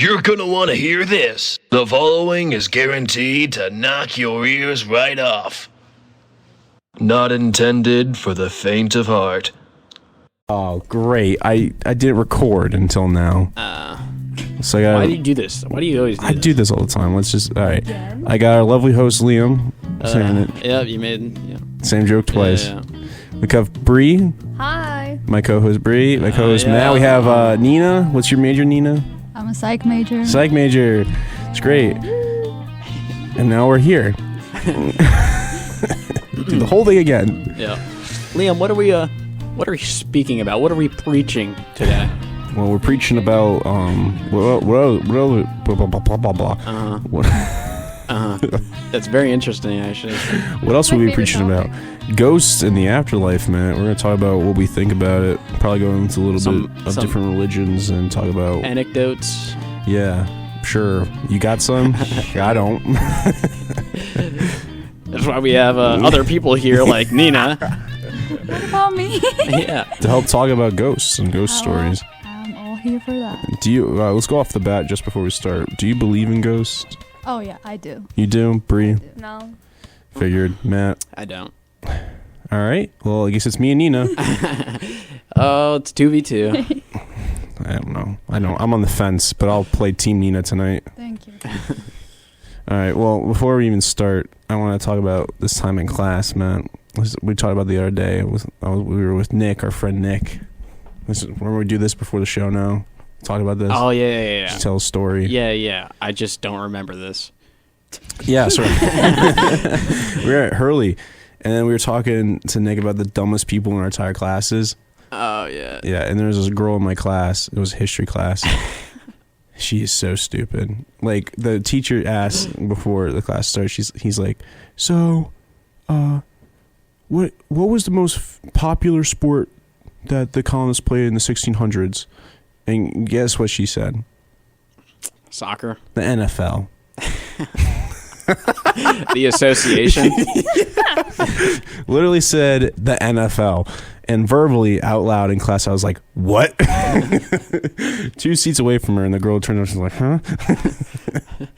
You're gonna want to hear this. The following is guaranteed to knock your ears right off. Not intended for the faint of heart. Oh, great. I didn't record until now. So I got. Why do you do this? Why do you always do this? I do this all the time. Let's just... Alright. I got our lovely host, Liam, saying it. Yeah, you made... Yeah. Same joke twice. Yeah. We have Bree. Hi. My co-host Bree. My co-host yeah. Matt. We have Nina. What's your major, Nina? I'm a psych major. Psych major. It's great. And now we're here. Do the whole thing again. Yeah. Liam, what are we speaking about? What are we preaching today? Well, we're preaching about blah blah blah. What That's very interesting, actually. what else will we be favorite preaching topic. about? Ghosts in the afterlife, man. We're gonna talk about what we think about it. Probably go into a little bit of different religions and talk about Anecdotes. Yeah, sure. You got some? I don't. That's why we have other people here like Nina. What about me? Yeah. To help talk about ghosts and ghost stories. I'm all here for that. Do you? Let's go off the bat just before we start. Do you believe in ghosts? Oh yeah, I do. You do, Bree? No. Figured, Matt. I don't. All right. Well, I guess it's me and Nina. Oh, it's 2v2. I don't know. I'm on the fence, but I'll play Team Nina tonight. Thank you. All right. Well, before we even start, I want to talk about this time in class, Matt. We talked about the other day. We were with Nick, our friend Nick. Remember we do this before the show now? Talk about this? Oh, yeah. Just tell a story. Yeah. I just don't remember this. Yeah, sorry. We were at Hurley, and then we were talking to Nick about the dumbest people in our entire classes. Oh, yeah. Yeah, and there was this girl in my class. It was a history class. She is so stupid. Like, the teacher asked before the class started, he's like, so, what was the most popular sport that the colonists played in the 1600s? And guess what she said? Soccer. The NFL. The association. Literally said the NFL. And verbally, out loud in class, I was like, what? 2 seats away from her, and the girl turned around and was like,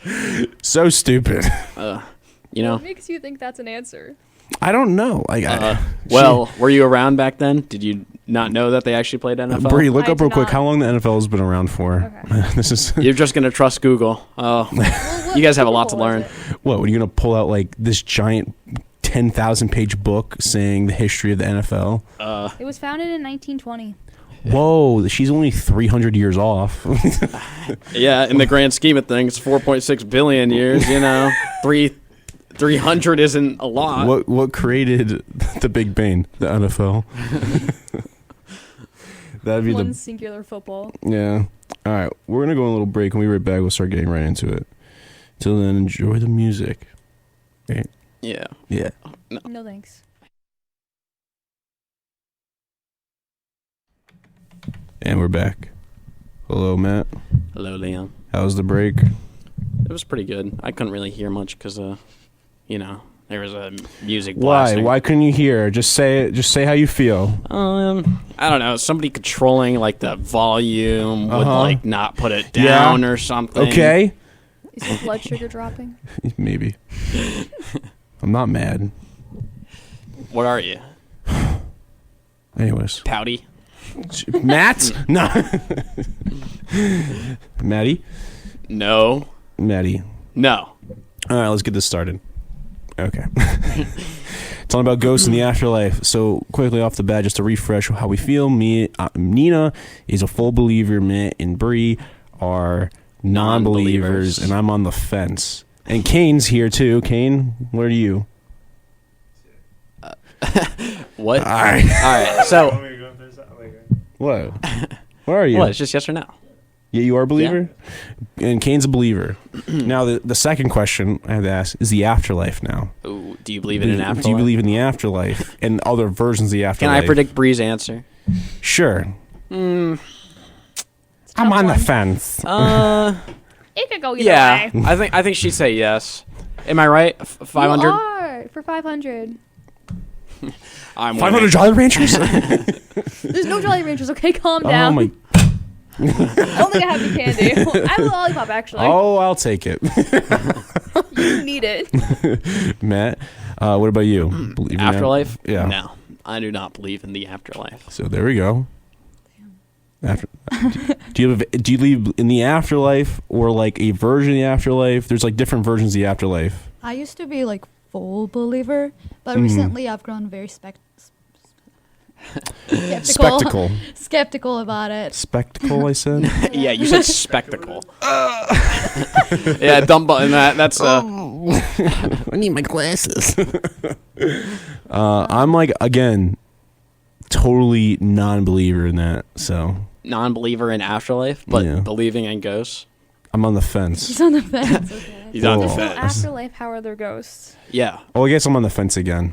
huh? So stupid. What makes you think that's an answer? I don't know. Were you around back then? Did you not know that they actually played NFL? Bree, look I up real did quick not. how long the NFL has been around for. Okay. This is You're just going to trust Google. Oh, you guys have a lot to learn. what? Are you gonna pull out like this giant 10,000 page book saying the history of the NFL? It was founded in 1920. Whoa, she's only 300 years off. Yeah, in the grand scheme of things, 4.6 billion years, 300 isn't a lot. What created the Big Bang? The NFL. That'd be One singular football. Yeah. All right, we're gonna go on a little break. When we right back, we'll start getting right into it. Till then, enjoy the music. Okay. Yeah. Yeah. No thanks. And we're back. Hello, Matt. Hello, Liam. How was the break? It was pretty good. I couldn't really hear much because, there was a music Why? blasting. Why couldn't you hear? Just say it. Just say how you feel. I don't know. Somebody controlling, the volume would, not put it Yeah. down or something. Okay. Is your blood sugar dropping? Maybe. I'm not mad. What are you? Anyways. Pouty? Matt? No. Maddie? No. Maddie. No. All right, let's get this started. Okay. Talking about ghosts in the afterlife. So quickly off the bat, just to refresh how we feel. Nina is a full believer. Matt and Bree are non-believers, and I'm on the fence. And Kane's here too. Kane, what are you? What? All right. All right. So, What? Where are you? what? It's just yes or no. Yeah, you are a believer? Yeah. And Kane's a believer. Now, the second question I have to ask is the afterlife now. Ooh, do you believe in an afterlife? Do you believe in the afterlife and other versions of the Can afterlife? I predict Bree's answer? Sure. I'm on the fence. It could go either Yeah. way. I think she'd say yes. Am I right? 500? You are for 500. I'm 500 winning. Jolly Ranchers? There's no Jolly Ranchers. Okay, calm Oh down. my! I'll take a happy candy. I have a lollipop, actually. Oh, I'll take it. You need it. Matt, what about you? Believe in that? Afterlife? Yeah. No, I do not believe in the afterlife. So there we go. Do you believe in the afterlife or like a version of the afterlife? There's like different versions of the afterlife. I used to be like full believer, but recently I've grown very skeptical about it. Spectacle, I said. Yeah, you said spectacle. Yeah, dumb button. That's. I need my glasses. I'm like, again, totally non-believer in that. So Non-believer in afterlife, but Yeah. believing in ghosts. I'm on the fence. He's on the fence. Okay. He's on the Whoa. fence. Afterlife, how are there ghosts? Yeah. Oh, I guess I'm on the fence again.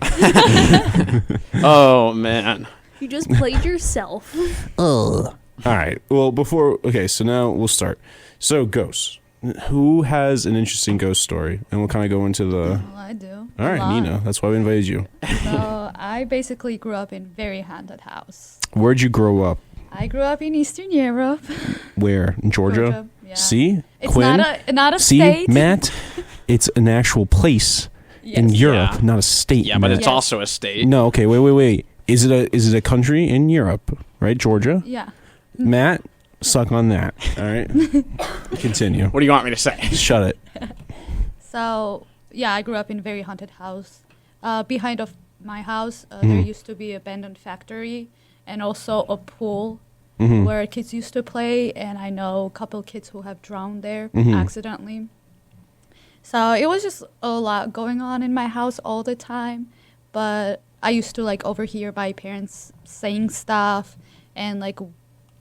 Oh man. You just played yourself. All right. Well, so now we'll start. So, ghosts. Who has an interesting ghost story? And we'll kind of go into the... Well, I do. All right, Nina. That's why we invited you. So I basically grew up in very haunted house. Where'd you grow up? I grew up in Eastern Europe. Where? In Georgia? Yeah. See? It's Quinn? not a See, state. Matt? It's an actual place in Yes. Europe, Yeah. not a state. Yeah, but Matt. it's Yes. also a state. No, okay, wait. Is it a country in Europe, right? Georgia? Yeah. Matt, suck on that. All right? Continue. What do you want me to say? Shut it. So yeah, I grew up in a very haunted house. Behind of my house, there used to be an abandoned factory and also a pool where kids used to play. And I know a couple kids who have drowned there accidentally. So it was just a lot going on in my house all the time. But I used to like overhear my parents saying stuff and like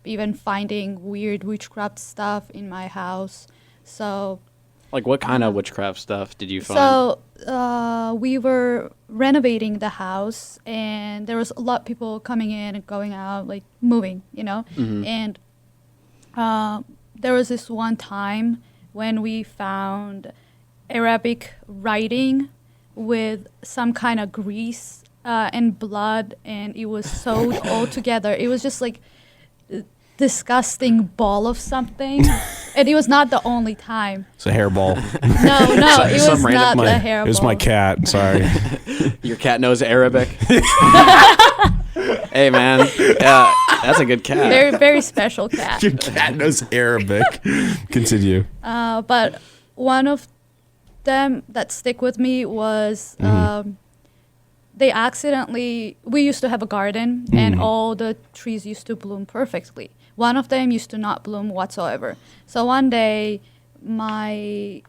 even finding weird witchcraft stuff in my house. So Like, what kind of witchcraft stuff did you find? So we were renovating the house, and there was a lot of people coming in and going out, like moving, you know. And there was this one time when we found Arabic writing with some kind of grease and blood, and it was sewed all together. It was just like a disgusting ball of something, and it was not the only time. It's a hairball. No, it was Some random- not the hair. It was my cat. Sorry. Your cat knows Arabic. Hey, man. Yeah, that's a good cat. Very, very special cat. Your cat knows Arabic. Continue. But one of them that stick with me was they accidentally, we used to have a garden and all the trees used to bloom perfectly. One of them used to not bloom whatsoever. So one day my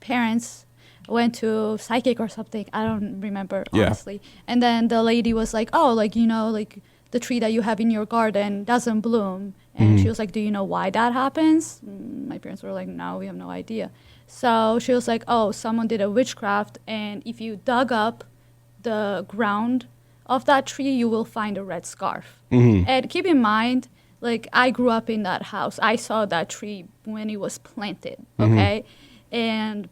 parents went to psychic or something. I don't remember, Yeah. honestly. And then the lady was like, oh, like, you know, like the tree that you have in your garden doesn't bloom. And she was like, do you know why that happens? My parents were like, no, we have no idea. So she was like, oh, someone did a witchcraft, and if you dug up the ground of that tree, you will find a red scarf. And keep in mind, like, I grew up in that house. I saw that tree when it was planted, okay? And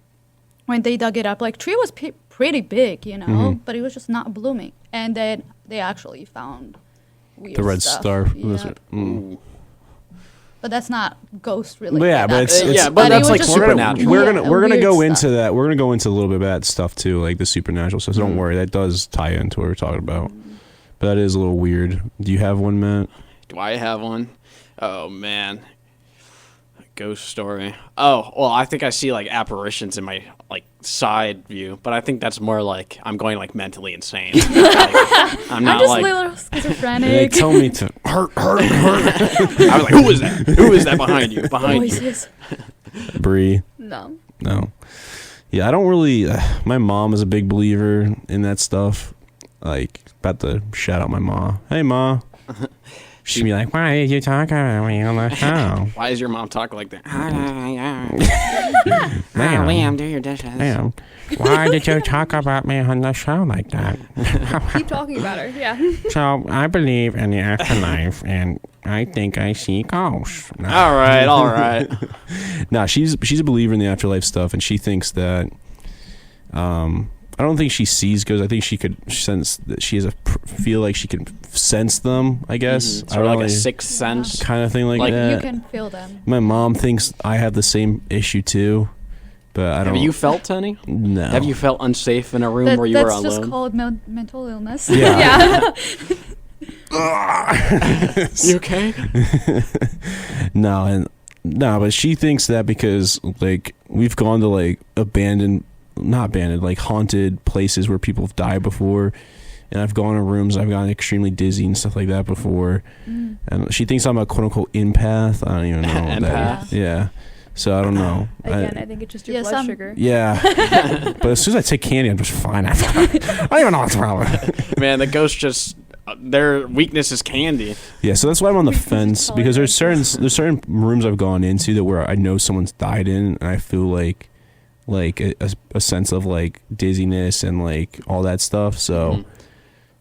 when they dug it up, like, tree was pretty big, you know, but it was just not blooming. And then they actually found weird The red stuff. star. Yeah. But that's not ghost related. Yeah, but it's yeah, but but it that's was like just supernatural. we're Yeah, gonna weird go stuff. into that. We're gonna go into a little bit of that stuff too, like the supernatural stuff. So don't worry, that does tie into what we're talking about. But that is a little weird. Do you have one, Matt? Do I have one? Oh, man. A ghost story. Oh, well, I think I see, like, apparitions in my, like, side view. But I think that's more like I'm going, like, mentally insane. Like, I'm I'm not, just like... a little They schizophrenic. tell me to hurt. I was like, who is that? Who is that behind you? Behind you. Voices. Bree. No. No. Yeah, I don't really. My mom is a big believer in that stuff. Like, about to shout out my ma. Hey, ma. She'd be like, why did you talk about me on the show? Why does your mom talk like that? Ma'am, Liam, do your dishes. ma'am, why did you talk about me on the show like that? Keep talking about her. Yeah. So, I believe in the afterlife, and I think I see ghosts. No. All right. Nah, she's a believer in the afterlife stuff, and she thinks that, I don't think she sees ghosts. I think she could sense that she has feel like she can sense them, I guess. Sort of like a sixth sense. kind of thing like Like, that. You can feel them. My mom thinks I have the same issue too, but I don't. Have you felt any? No. Have you felt unsafe in a room where you were alone? That's just called mental illness. Yeah. You okay? No, but she thinks that because like we've gone to like like haunted places where people have died before, and I've gone to rooms, I've gotten extremely dizzy and stuff like that before, and she thinks I'm a quote unquote empath. I don't even know. Empath? Yeah. So I don't know. Again, I think it's just your blood sugar. Yeah. But as soon as I take candy, I'm just fine. I don't even know what's wrong with it. Man, the ghost just their weakness is candy. Yeah, so that's why I'm on the fence, because there's certain rooms I've gone into that where I know someone's died in, and I feel like a sense of like dizziness and like all that stuff. So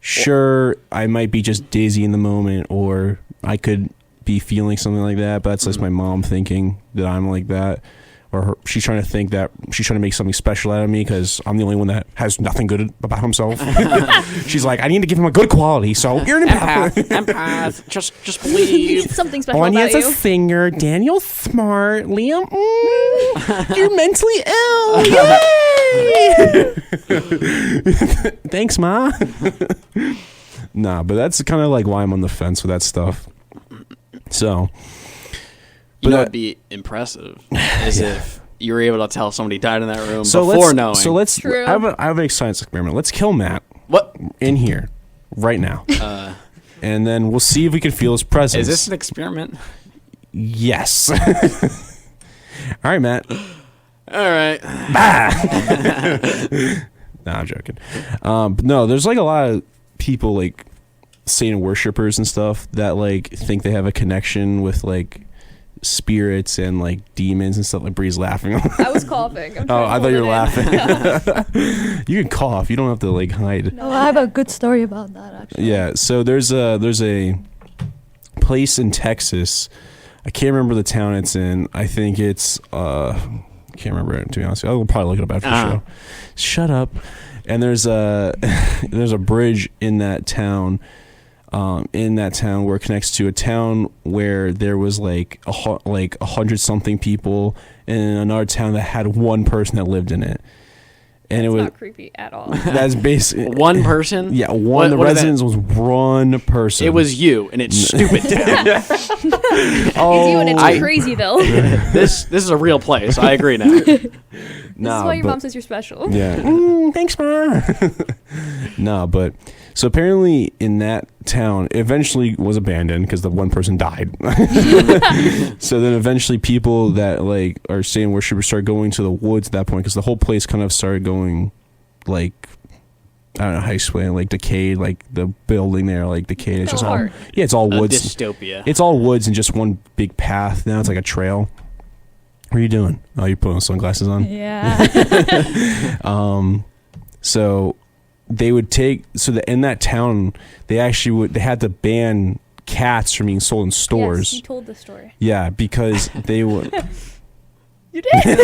sure, I might be just dizzy in the moment, or I could be feeling something like that, but that's just my mom thinking that I'm like that, or she's trying to make something special out of me because I'm the only one that has nothing good about himself. She's like, I need to give him a good quality, so you're an empath. Empath. Just believe. Something special Anya about has you. a finger. Daniel's smart. Liam, you're mentally ill. Yay! Thanks, Ma. Nah, but that's kind of like why I'm on the fence with that stuff. So, You know what'd be impressive is if you were able to tell somebody died in that room so before knowing. So let's. True. I have an science experiment. Let's kill Matt What? in here right now, and then we'll see if we can feel his presence. Is this an experiment? Yes. All right, Matt. All right. Nah, I'm joking. But no, there's like a lot of people like Satan worshippers and stuff that like think they have a connection with like spirits and like demons and stuff. Like Bree's laughing. I was coughing. I'm Oh, trying to I thought hold you were it laughing. You can cough. You don't have to like hide. Oh, I have a good story about that actually. Yeah. So there's a place in Texas. I can't remember the town it's in. I think it's can't remember it, to be honest. I'll probably look it up after the show. Shut up. And there's a there's a bridge in that town where it connects to a town where there was like 100 something people, and another town that had one person that lived in it. And It's it was not creepy at all. that's basically One person? Yeah, What the is that? residence was one person. It was you, and it's stupid town. It's you and it's Crazyville. This is a real place. I agree now. This is why your mom says you're special. Yeah. Thanks, Mom. No, but so apparently in that town, it eventually was abandoned because the one person died. So then eventually people that like are Satan worshippers started going to the woods at that point, because the whole place kind of started going like, I don't know how you explain it, like decayed, like the building there like decayed. It's just all, Art. yeah, it's all A woods. dystopia. It's all woods and just one big path. Now it's like a trail. What are you doing? Oh, you're putting sunglasses on? Yeah. So they would take, in that town they had to ban cats from being sold in stores. Yes, you told the story. Yeah, because they would You did.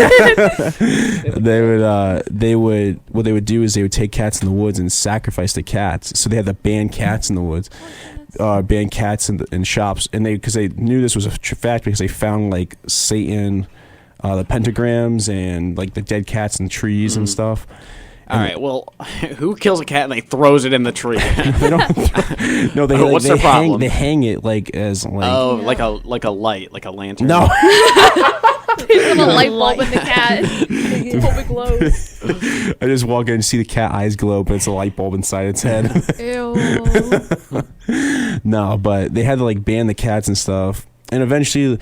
what they would do is they would take cats in the woods and sacrifice the cats. So they had to ban cats in the woods. Ban cats in shops, and because they knew this was a fact, because they found like Satan, the pentagrams, and like the dead cats in trees and stuff. All right. Well, who kills a cat and they throws it in the tree? They don't. No, they. What's they their hang, problem? They hang it like as like. Oh, like a light, like a lantern. No. Put a light bulb in the cat. Hope it glows. I just walk in and see the cat eyes glow, but it's a light bulb inside its head. Ew. No, but they had to like ban the cats and stuff, and eventually,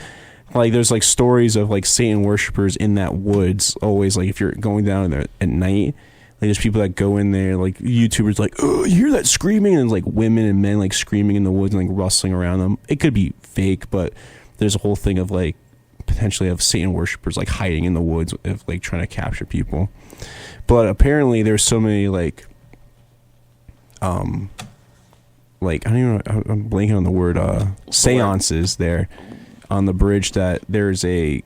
like there's like stories of like Satan worshippers in that woods. Always like if you're going down there at night. Like there's people that go in there, like YouTubers, like, oh, you hear that screaming? And it's like women and men like screaming in the woods and like rustling around them. It could be fake, but there's a whole thing of like potentially of Satan worshippers like hiding in the woods, of like trying to capture people. But apparently there's so many like I don't even know, I'm blanking on the word seances there on the bridge, that there's a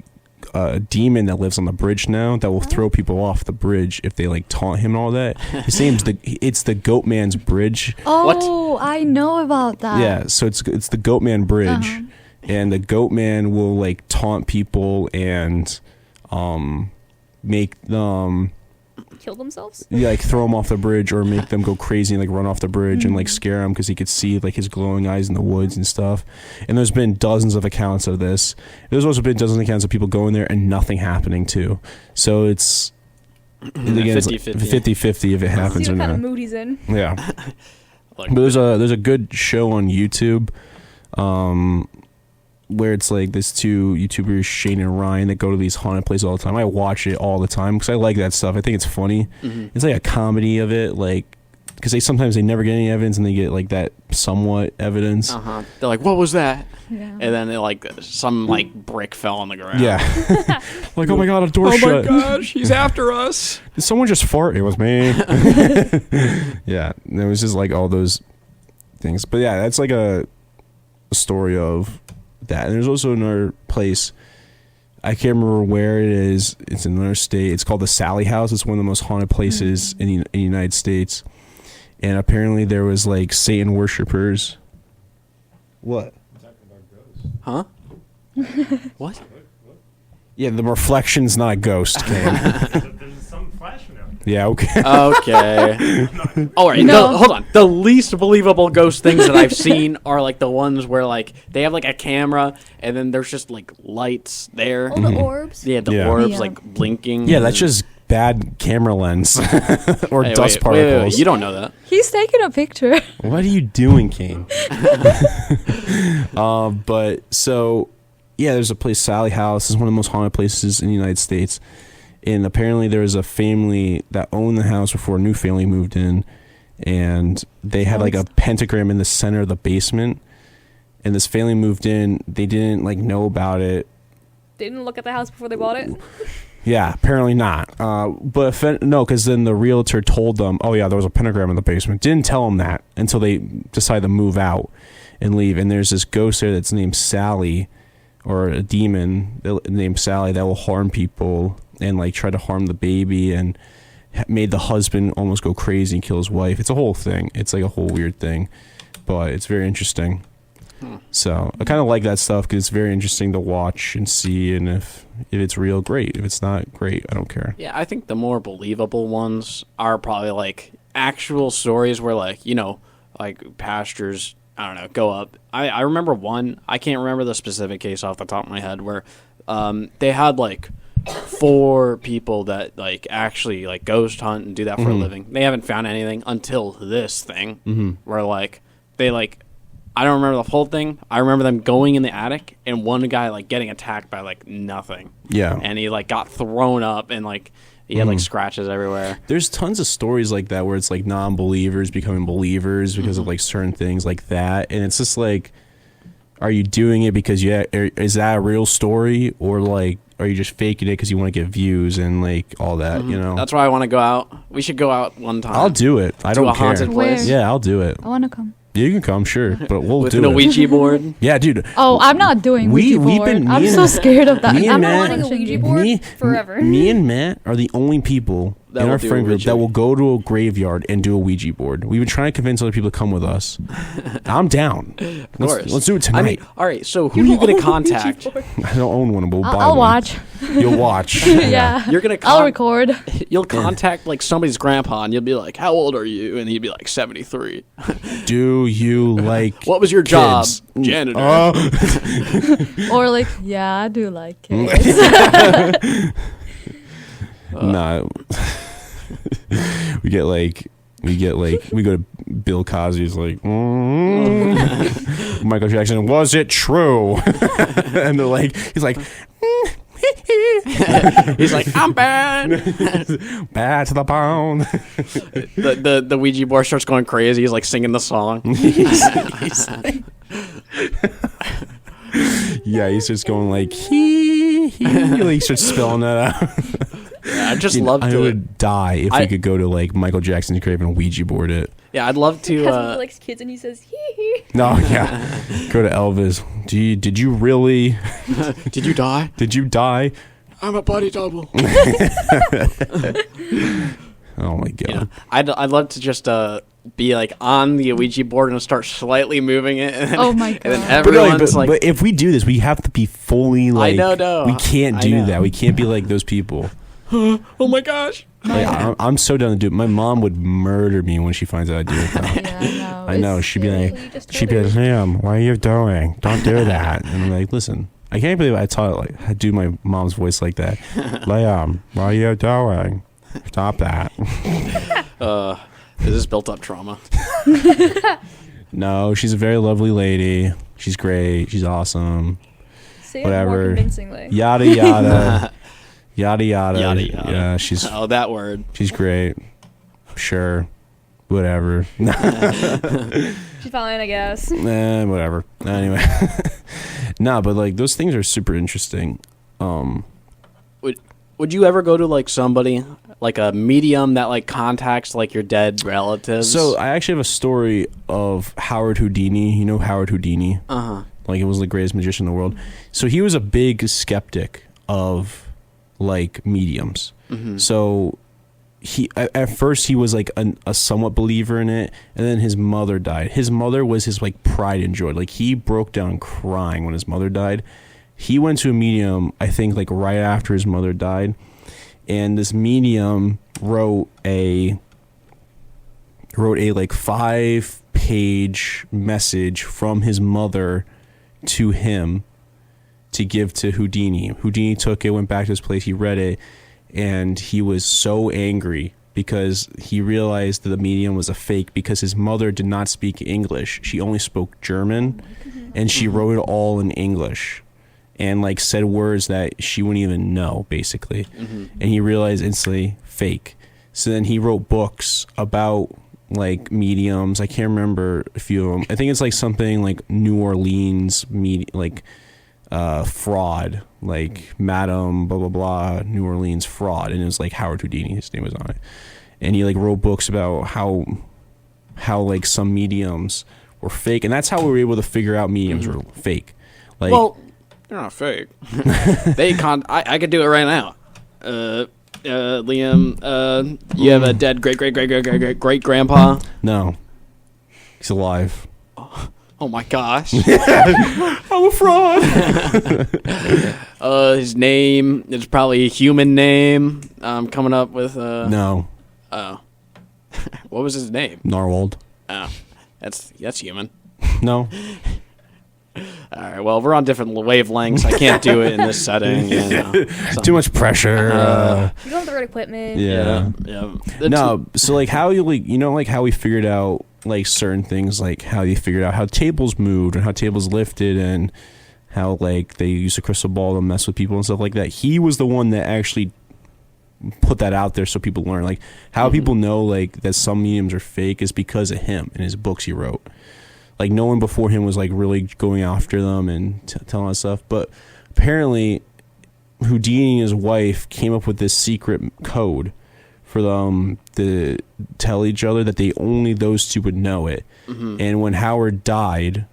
a demon that lives on the bridge now that will throw people off the bridge if they like taunt him and all that. His name's it's the Goat Man's Bridge. Oh, I know about that. Yeah, so it's the Goat Man Bridge, and the Goat Man will like taunt people and make them Kill themselves? like throw them off the bridge or make them go crazy and like run off the bridge and like scare him because he could see like his glowing eyes in the woods and stuff. And there's been dozens of accounts of this. There's also been dozens of accounts of people going there and nothing happening too. So it's again, 50-50 if it happens See or what kind not. of mood he's in. Yeah. Like, But there's a good show on YouTube where it's like these two YouTubers, Shane and Ryan, that go to these haunted places all the time. I watch it all the time because I like that stuff. I think it's funny. It's like a comedy of it, like because sometimes they never get any evidence and they get like that somewhat evidence. they're like, what was that? Yeah. And then they like some like brick fell on the ground. Yeah. Like, oh my god, a door shut. Oh my gosh, he's after us. Did someone just fart? It was me. Yeah, it was just like all those things. But yeah, that's like a story of that. And there's also another place, I can't remember where it is. It's in another state. It's called the Sally House. It's one of the most haunted places in the United States. And apparently there was like Satan worshipers. What? Huh? What? Yeah, the reflection's not a ghost, Cam. There's some flashing out. Yeah, okay. Okay. All right. No. Hold on. The least believable ghost things that I've seen are like the ones where like they have like a camera and then there's just like lights there. All the orbs. Yeah, the Yeah. orbs Yeah. like blinking. Yeah, that's just bad camera lens or Hey, dust wait, particles. wait. You don't know that. He's taking a picture. What are you doing, Kane? But so, yeah, there's a place, Sally House. It's one of the most haunted places in the United States. And apparently there was a family that owned the house before a new family moved in. And they had like a pentagram in the center of the basement. And this family moved in. They didn't like know about it. They didn't look at the house before they bought it. Yeah, apparently not. But no, because then the realtor told them, oh, yeah, there was a pentagram in the basement. Didn't tell them that until they decided to move out and leave. And there's this ghost there that's named Sally, or a demon named Sally that will harm people and like try to harm the baby and made the husband almost go crazy and kill his wife. It's a whole thing. It's like a whole weird thing. But it's very interesting. So I kind of like that stuff because it's very interesting to watch and see, and if it's real, great. If it's not, great. I don't care. Yeah, I think the more believable ones are probably like actual stories where like, you know, like pastors, I don't know, go up. I remember one, I can't remember the specific case off the top of my head, where they had like 4 people that like actually like ghost hunt and do that for a living. They haven't found anything until this thing where like they like, I don't remember the whole thing. I remember them going in the attic and one guy like getting attacked by like nothing. Yeah. And he like got thrown up and like he had like scratches everywhere. There's tons of stories like that where it's like non-believers becoming believers because of like certain things like that. And it's just like, are you doing it because is that a real story, or like are you just faking it because you want to get views and like all that, you know? That's why I want to go out. We should go out one time. I'll do it. I to don't a haunted care. place. Where? Yeah, I'll do it. I want to come. You can come, sure, but we'll With do an it. Ouija board. Yeah, dude. Oh, I'm not doing we've Ouija board. been- me I'm and- so scared of that. me and I'm Matt- not wanting a watching Ouija it. board forever. Me and Matt are the only people That in will our do friend group Ouija. that will go to a graveyard and do a Ouija board. We've been trying to convince other people to come with us. I'm down. Of course. Let's do it I tonight. mean, all right, so who are you going to contact? I don't own one, but we'll buy I'll one. watch. You'll watch. Yeah. You're going to I'll record. You'll contact like somebody's grandpa and you'll be like, "How old are you?" And he'd be like 73. Do you like What was your job? kids? Janitor. Or like, yeah, I do like kids. Nah. we go to Bill Cosby's like, Michael Jackson, was it true? And they're like, he's like, He's like, "I'm bad." bad to the bone. the Ouija board starts going crazy. He's like singing the song. Yeah, he's just going like, he like, he starts spelling that out. I just love I to. would die if we could go to like Michael Jackson's grave and Ouija board it. Yeah, I'd love to. Husband likes kids and he says, hee hee. No, yeah. Go to Elvis, Did you really? Did you die? Did you die? I'm a body double. Oh my god. Yeah. I'd love to just be like on the Ouija board and start slightly moving it. And then, Oh my And then God. everyone's like, but if we do this, we have to be fully like. know. We can't I do know. that. We can't be like those people. oh my gosh. Like, I'm so down to do it. My mom would murder me when she finds out I do it. Though. Yeah, I know. It's She'd be scary. like, just she'd be like, Sam, what are you doing? Don't do that. And I'm like, listen, I can't believe I taught like I do my mom's voice like that. Liam, what are you doing? Stop that. Is this built up trauma? No, she's a very lovely lady. She's great. She's awesome. Say it Whatever. more convincingly. Yada yada. Yada yada. Yada, yada. Yeah, she's Oh, that word. great. Sure. Whatever. She's fine, I guess. Whatever. Anyway. Nah, but like those things are super interesting. Would you ever go to like somebody like a medium that like contacts like your dead relatives? So I actually have a story of Howard Houdini. You know Howard Houdini? Like it was the greatest magician in the world. So he was a big skeptic of like mediums. So he at first he was like a somewhat believer in it, and then his mother died. His mother was his like pride and joy. Like he broke down crying when his mother died. He went to a medium, I think, like right after his mother died, and this medium wrote a like 5-page message from his mother to him to give to Houdini. Houdini took it, went back to his place, he read it, and he was so angry because he realized that the medium was a fake because his mother did not speak English. She only spoke German, and she wrote it all in English. And like said words that she wouldn't even know, basically. And he realized instantly fake. So then he wrote books about like mediums. I can't remember a few of them. I think it's like something like New Orleans fraud, like Madame blah blah blah New Orleans fraud, and it was like Howard Houdini. His name was on it. And he like wrote books about how like some mediums were fake, and that's how we were able to figure out mediums were fake. Like, well, they're not fake. I could do it right now. Liam, you have a dead great grandpa. no, he's alive. Oh my gosh. I'm a fraud. His name is probably a human name. I'm coming up with No, what was his name? Narwhal. Oh, that's human. No. All right. Well, we're on different wavelengths. I can't do it in this setting. You know, Too much pressure. You don't have the right equipment. Yeah. No, so like how you like like how we figured out like certain things, like how you figured out how tables moved and how tables lifted and how like they use a crystal ball to mess with people and stuff like that. He was the one that actually put that out there so people learn. Like how people know like that some mediums are fake is because of him and his books he wrote. Like no one before him was like really going after them and telling us stuff. But apparently Houdini and his wife came up with this secret code for them to tell each other that they only those two would know it. And when Howard died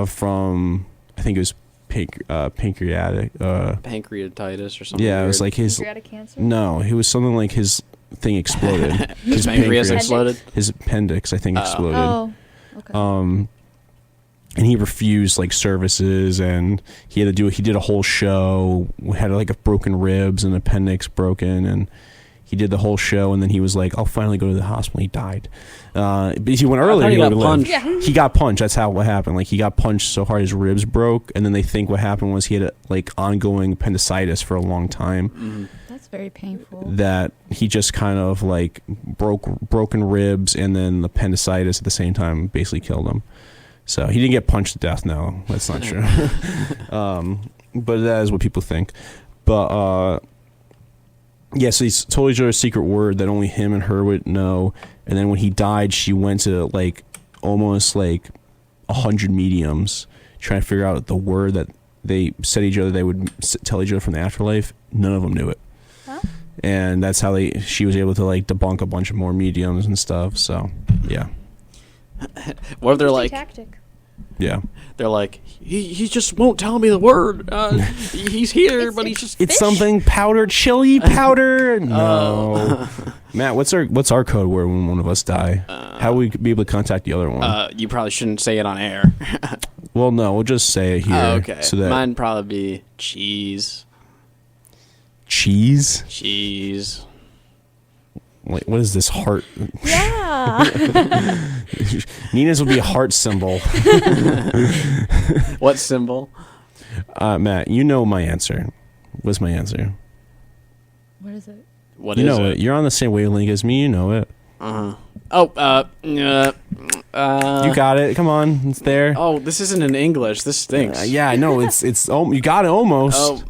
from, I think it was pancreatic. Pancreatitis or something. Yeah, it was weird. like his. Pancreatic cancer? No, it was something like his thing exploded. His pancreas exploded. His appendix, I think, exploded. Oh, okay. And he refused like services, and he did a whole show. We had like a broken ribs and appendix broken, and he did the whole show. And then he was like, "I'll finally go to the hospital." He died. But he went earlier. he He got would live. punched. Yeah. He got punched. That's how what happened. Like he got punched so hard his ribs broke, and then they think what happened was he had like ongoing appendicitis for a long time. That's very painful. That he just kind of like broken ribs and then appendicitis at the same time basically killed him. So he didn't get punched to death. No, that's not true. But that is what people think. But yeah, so he told each other a secret word that only him and her would know. And then when he died, she went to like almost like 100 mediums trying to figure out the word that they said each other they would tell each other from the afterlife. None of them knew it. Huh? And that's how she was able to like debunk a bunch of more mediums and stuff. So yeah. What if they're like, Tactic. Yeah. They're like, he just won't tell me the word. He's here, but he's just It's something powder, chili powder. No. Matt, what's our code word when one of us die? How would we be able to contact the other one? You probably shouldn't say it on air. Well, no, we'll just say it here. Okay. So that Mine probably be cheese. cheese. Cheese. Wait, what is this heart? Yeah. Nina's will be a heart symbol. What symbol? Matt, you know my answer. What's my answer? What is it? What You is know it? it. You're on the same wavelength as me. You know it. Oh, You got it. Come on, it's there. oh, this isn't in English. This stinks. Yeah, I know. It's. Oh, you got it almost.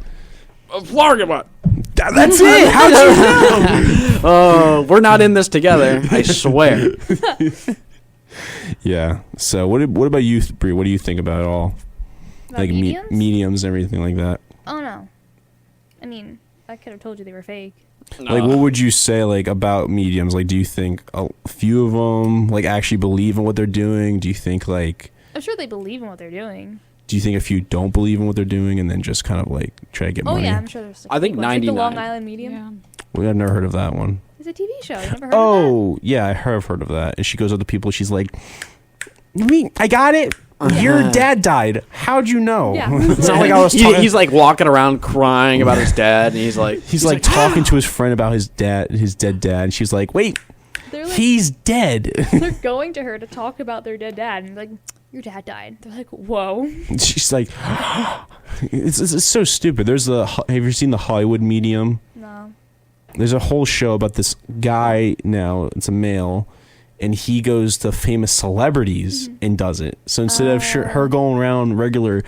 Florida. That's it. How'd you know? Oh, we're not in this together. I swear. Yeah. So what about you, Bree? What do you think about it all? About Like mediums? mediums, everything like that. Oh no. I mean, I could have told you they were fake. Like, what would you say, like, about mediums? Like, do you think a few of them, like, actually believe in what they're doing? Do you think, like, I'm sure they believe in what they're doing. do you think a few don't believe in what they're doing and then just kind of, like, try to get Oh money? yeah, I'm sure there's. Like, I think fake ones. Like the 99. Long Island Medium. Yeah. Well, I've never heard of that one. It's a TV show. You never heard of Oh, yeah, I've heard of that. And she goes up to people, she's like, I got it. Your dad died. How'd you know? Yeah. It's not like I was talking. He's like walking around crying about his dad, and he's like, talking to his friend about his dead dad, and she's like, "Wait, that? They're like, he's dead." they're going to her to talk about their dead dad, and like, your dad died. They're like, whoa. She's like, it's so stupid. Have you seen the Hollywood Medium? No. There's a whole show about this guy now. It's a male. And he goes to famous celebrities and does it. So instead of her going around regular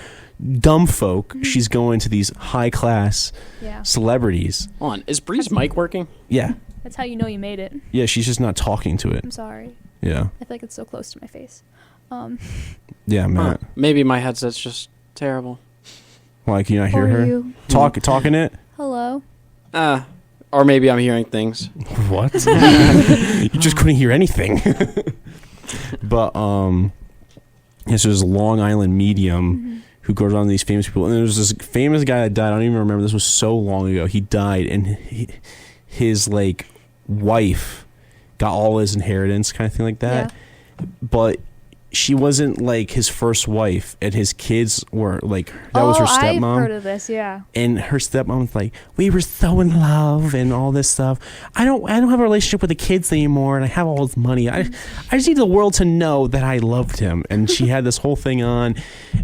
dumb folk, she's going to these high class Yeah. celebrities. hold on, is Bree's mic working? Yeah. That's how you know you made it. Yeah, she's just not talking to it. I'm sorry. Yeah. I feel like it's so close to my face. Yeah, Matt. Maybe my headset's just terrible. Why, can you not hear Or her? you. Talking it? Hello. Or maybe I'm hearing things. What? You just couldn't hear anything. But yeah, so there's a Long Island medium who goes around to these famous people, and there's this famous guy that died. I don't even remember. This was so long ago. He died, and his like wife got all his inheritance, kind of thing like that. Yeah. But she wasn't like his first wife, and his kids were like that was her I've stepmom. heard of this. Yeah. And her stepmom was like, we were so in love and all this stuff. I don't have a relationship with the kids anymore, and I have all this money. I just need the world to know that I loved him. And she had this whole thing on,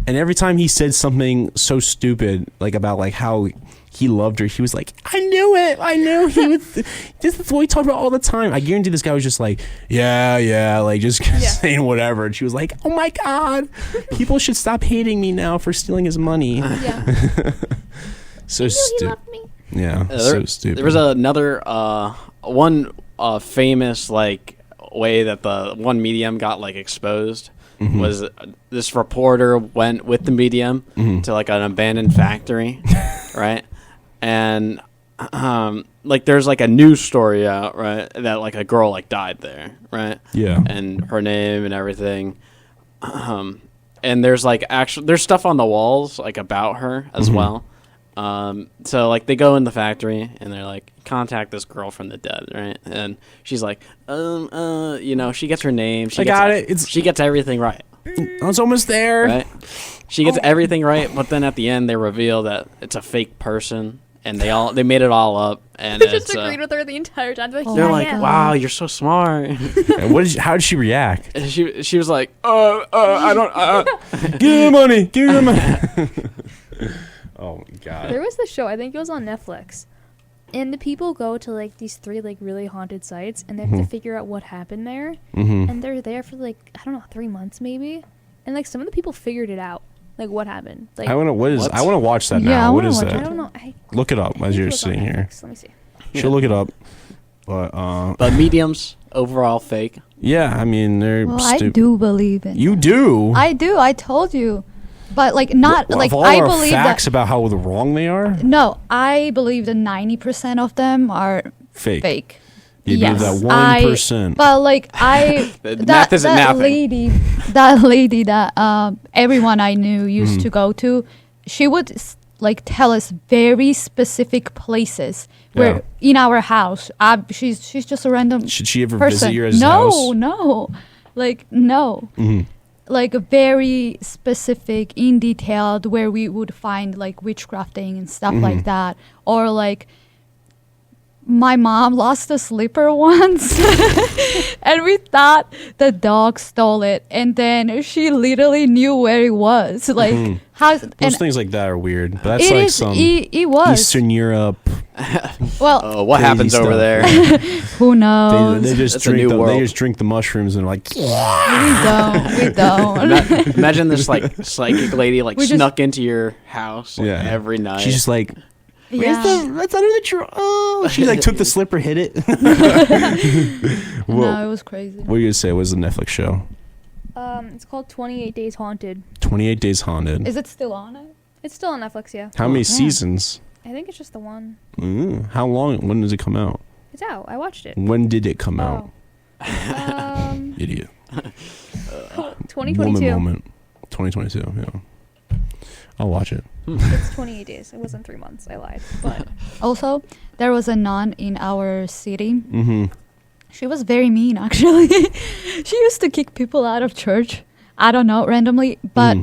and every time he said something so stupid, like about like how he loved her, he was like, I knew it. I knew he was. This is what we talk about all the time. I guarantee this guy was just like, yeah, like just saying whatever. And she was like, oh my God, people should stop hating me now for stealing his money. Yeah. So He stupid. loved me. Yeah, so stupid. There was another one famous like way that the one medium got like exposed was this reporter went with the medium to like an abandoned factory, right? And like there's like a news story out, right, that like a girl like died there, right? Yeah. And her name and everything. And there's like there's stuff on the walls like about her as well. So like they go in the factory and they're like, contact this girl from the dead, right? And she's like, you know, she gets her name. She she gets everything right. I was almost there. Right? She gets everything right, but then at the end they reveal that it's a fake person, and they made it all up, and They it's just agreed with her the entire time. They're like, they're yeah, like, yeah. wow, you're so smart. And how did she react? And she was like, I don't. Give me the money. Give me the money. Oh my God. There was this show, I think it was on Netflix, and the people go to like these 3 like really haunted sites, and they have to figure out what happened there, and they're there for like, I don't know, 3 months maybe, and like some of the people figured it out, like what happened. Like I want to watch that Yeah, now. I What wanna is watch that? I don't know. I Look it up think as it you're was on sitting here. Netflix. Let me see. She'll look it up. But But mediums overall fake. yeah, I mean they're Well, I stupid. do believe in You it. do. I do. I told you. But like not Of like all I our believe facts that. about how wrong they are. No, I believe that 90% of them are Fake. fake. You yes, believe that 1%. But like I, Math isn't that napping. lady that everyone I knew used to go to, she would like tell us very specific places where in our house. She's just a random. Should she ever person. visit your house? No, like no. Like very specific in detailed where we would find like witchcrafting and stuff like that, or like my mom lost a slipper once and we thought the dog stole it, and then she literally knew where it was, like how Those things like that are weird, but that's it like is, some it was Eastern Europe. well What Crazy happens over stuff. there? who knows. They just That's a drink new them. They world. just drink the mushrooms and are like, we don't Imagine this like psychic lady like We just- snuck into your house like, Yeah. every night. she's just like, yeah. that's under the tree. Oh, she like took the slipper, hit it. No, it was crazy. What are you gonna say? What was the Netflix show? It's called 28 Days Haunted. 28 Days Haunted. Is it still on it? It's still on Netflix, yeah. How many yeah. seasons? I think it's just the one. How long? When does it come out? It's out. I watched it. When did it come out? Oh. Idiot. 2022. Woman moment. 2022. Yeah. I'll watch it. It's 28 days. It wasn't 3 months. I lied. But Also, there was a nun in our city. Mm-hmm. She was very mean, actually. She used to kick people out of church. I don't know, randomly, but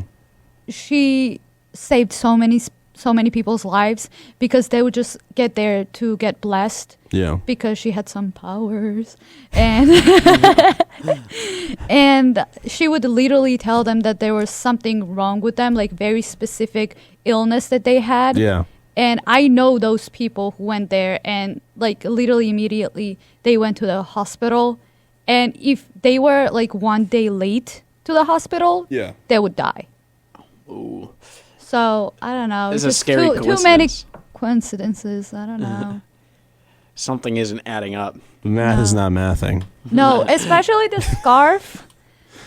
she saved so many people's lives because they would just get there to get blessed Yeah. because she had some powers, and and she would literally tell them that there was something wrong with them, like very specific illness that they had. Yeah. And I know those people who went there, and like literally immediately they went to the hospital, and if they were like 1 day late to the hospital, Yeah. they would die. Ooh. So I don't know. This is a just scary too many coincidence. coincidences. I don't know. Something isn't adding up. The math is No. not mathing. No, especially the scarf.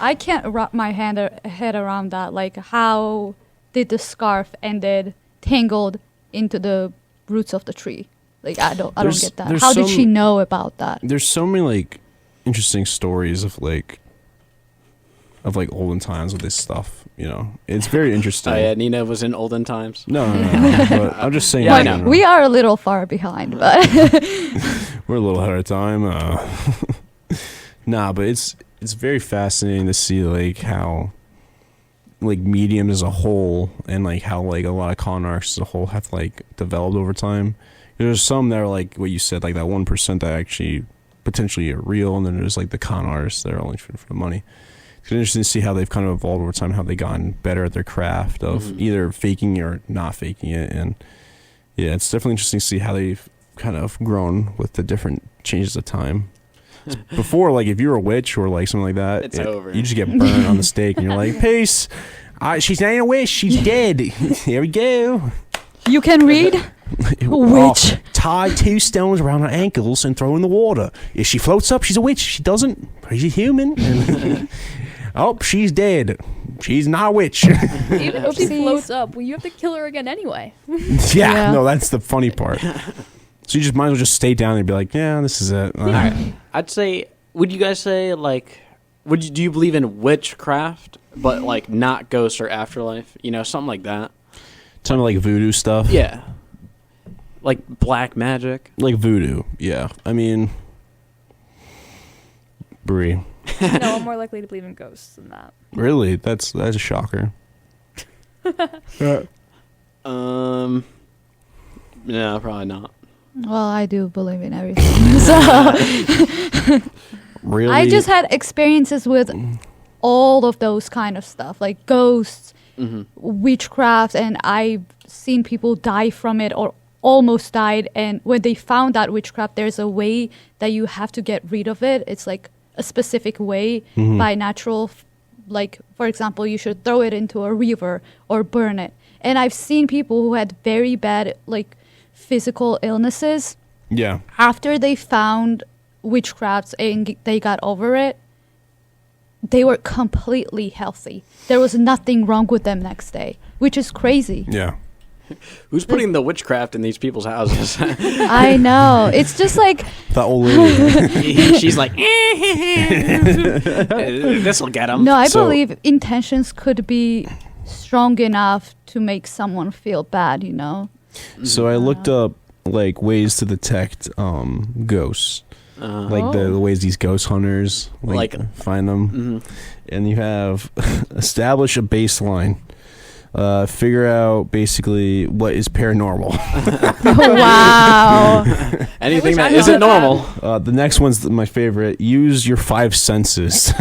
I can't wrap my head around that. Like, how did the scarf ended tangled into the roots of the tree? Like, I don't get that. there's How did some- she know about that? There's so many like interesting stories of olden times with this stuff. You know, it's very interesting. Oh yeah, Nina was in olden times. No. But I'm just saying. Yeah, I in know. general. We are a little far behind, but We're a little ahead of time. Nah, but it's very fascinating to see like how like mediums as a whole and like how like a lot of con artists as a whole have like developed over time. There's some that are like what you said, like that 1% that actually potentially are real, and then there's like the con artists that are only for the money. It's interesting to see how they've kind of evolved over time, how they've gotten better at their craft of either faking it or not faking it. And yeah, it's definitely interesting to see how they've kind of grown with the different changes of time. Before, like, if you're a witch or like something like that, It's over. You just get burned on the stake and you're like, peace. She's not a witch. She's dead. Here we go. you can read. Witch. Tie 2 stones around her ankles and throw in the water. If she floats up, she's a witch. If she doesn't, she's a human. Oh, she's dead. She's not a witch. even if she Oopsies. floats up, well, you have to kill her again anyway. Yeah, Yeah. no, that's the funny part. So you just might as well just stay down and be like, yeah, this is it. All right. I'd say. Would you guys say like? Do you believe in witchcraft, but like not ghosts or afterlife? You know, something like that. Tell me like voodoo stuff. Yeah. Like black magic. Like voodoo. Yeah. I mean, Brie. No, I'm more likely to believe in ghosts than that. Really? That's a shocker. No, probably not. Well, I do believe in everything. So Really? I just had experiences with all of those kind of stuff, like ghosts, witchcraft, and I've seen people die from it or almost died. And when they found that witchcraft, there's a way that you have to get rid of it. It's like a specific way by natural, like, for example, you should throw it into a river or burn it. And I've seen people who had very bad, like, physical illnesses. Yeah. After they found witchcraft and they got over it, they were completely healthy. There was nothing wrong with them next day, which is crazy. Yeah. Who's putting the witchcraft in these people's houses? I know. It's just like The old lady. She's like, this will get him. no. I So- believe intentions could be strong enough to make someone feel bad. You know. So I looked up like ways to detect ghosts. Like the ways these ghost hunters like find them. And you have establish a baseline. Figure out basically what is paranormal. Wow. Anything wish that I isn't thought of normal. The next one's my favorite. Use your 5 senses.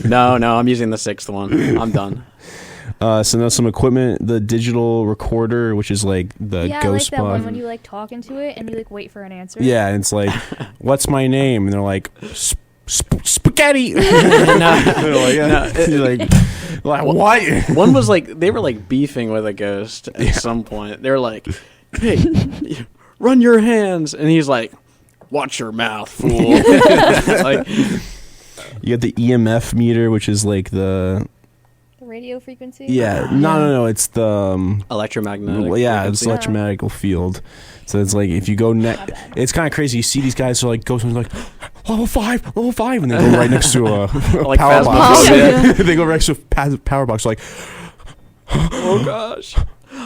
No, I'm using the 6th one. I'm done. So now some equipment, the digital recorder, which is like the Yeah, I like ghost that one box. when you like talk into it and you like wait for an answer. Yeah, and it's like, what's my name? And they're like, spaghetti. No, They're like, you're like, what? one was like, they were like beefing with a ghost at some point. They were like, hey, run your hands. And he's like, watch your mouth, fool. Like, You got the EMF meter, which is like the The radio frequency. no, it's the electromagnetic. yeah, it's frequency. electromagnetic field. So it's like if you go it's kind of crazy. You see these guys who are like ghost hunters, like level 5, and they go right next to a Like power box. Phasmophobia. They go right next to a power box, like, Oh gosh.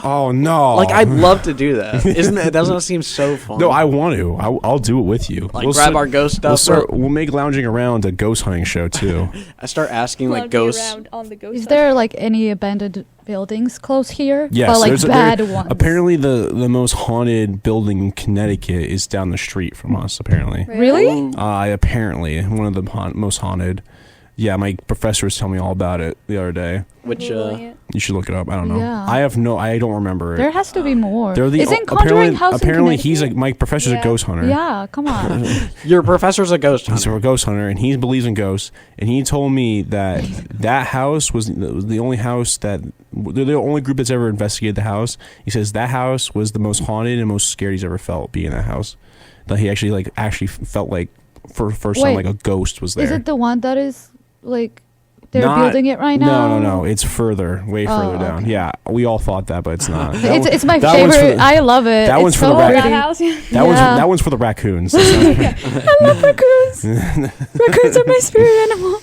oh no. Like, I'd love to do that. Doesn't that seem so fun? No, I want to. I'll do it with you. like grab our ghost stuff. We'll make lounging around a ghost hunting show too. I start asking like Lounging ghosts. around on the ghost Is hunt. there like any abandoned buildings close here? Yes, but like there's bad ones. Apparently, the most haunted building in Connecticut is down the street from us. Apparently, Really? apparently one of the most haunted. Yeah, my professor was telling me all about it the other day. Which Googling it. You should look it up. I don't know. Yeah. I don't remember There it. has to be more. They're the Isn't Conjuring House in apparently he's Connecticut? my professor's a Yeah. ghost hunter. Yeah, come on. your professor's a ghost He's hunter. a ghost hunter, and he believes in ghosts. And he told me that that house was the only house that they're the only group that's ever investigated the house. He says that house was the most haunted and most scared he's ever felt being in that house. That he actually felt like for the first time Wait. like a ghost was there. Is it the one that is like they're Not- building it right now? No. It's way further down. okay. Yeah, we all thought that, but it's not. It's my that one's for favorite. the- I love it. that It's one's for so the rat- That pretty. house. That one's for the raccoons. That's not- I love raccoons. Raccoons are my spirit animal.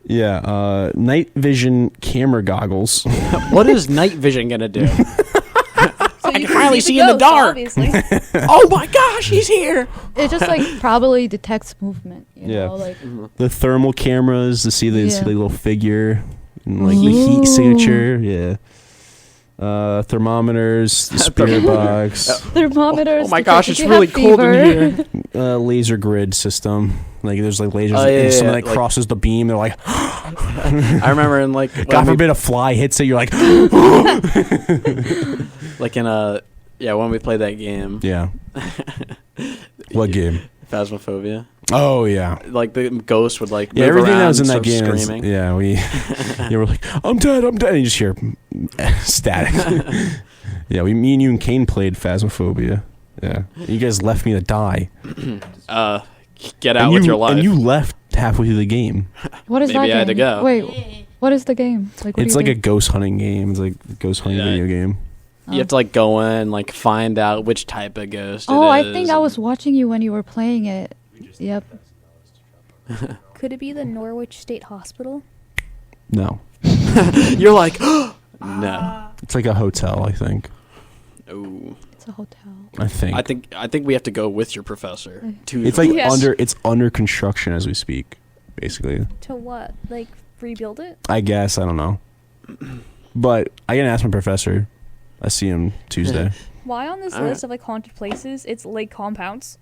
Yeah, night vision camera goggles. What is night vision gonna do? So I you can finally see the in the ghost, dark. Obviously. Oh my gosh, he's here! It just like probably detects movement. You Yeah. know, like The thermal cameras to see the Yeah. little figure, and like the heat Ooh. signature. Yeah. Thermometers, the spirit box, thermometers. Oh my to gosh, check it's if you really have cold in fever. here. laser grid system. Like there's like lasers, Oh, yeah, and someone yeah, that like- crosses the beam. They're like, I remember in like when God we- forbid a fly hits it. You're like, like in when we played that game, yeah. What game? Phasmophobia. Oh yeah. Like the ghost would like Yeah, move everything around that was in and that start game. screaming. Yeah, we were like, I'm dead, and you just hear static. Yeah, me and you and Kane played Phasmophobia. Yeah, you guys left me to die. Get out and with you, your life. And you left halfway through the game. What is Maybe that I had to game? go. Wait, what is the game? Like, what It's do like you a ghost hunting game. It's like a ghost hunting Yeah. video game. You have to like go in, like find out which type of ghost. Oh, it I is, think I was watching you when you were playing it. Yep. Could it be the Norwich State Hospital? No, You're like, no. it's like a hotel. I think. Ooh. It's a hotel. I think. I think we have to go with your professor. To It's like Yes. it's under construction as we speak. Basically, To what? Like rebuild it? I guess I don't know, but I can ask my professor. I see him Tuesday. Why on this Alright. list of like haunted places, it's lake compounds?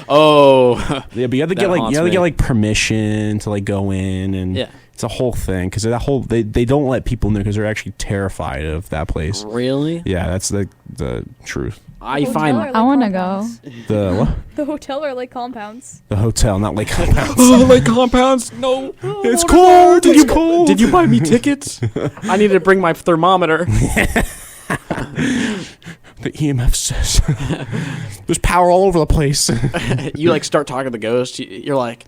oh, Yeah, but you have to That get like haunts me. permission to like go in, and yeah. it's a whole thing because they don't let people in there because they're actually terrified of that place. Really? Yeah, that's the truth. I Hotel find or lake I wanna compounds? The what? The hotel or like compounds? The hotel, not like compounds. oh, like compounds. No, It's cold. Did It's you cold. Did you buy me tickets? I need to bring my thermometer. The EMF says there's power all over the place. You like start talking to the ghost. You're like,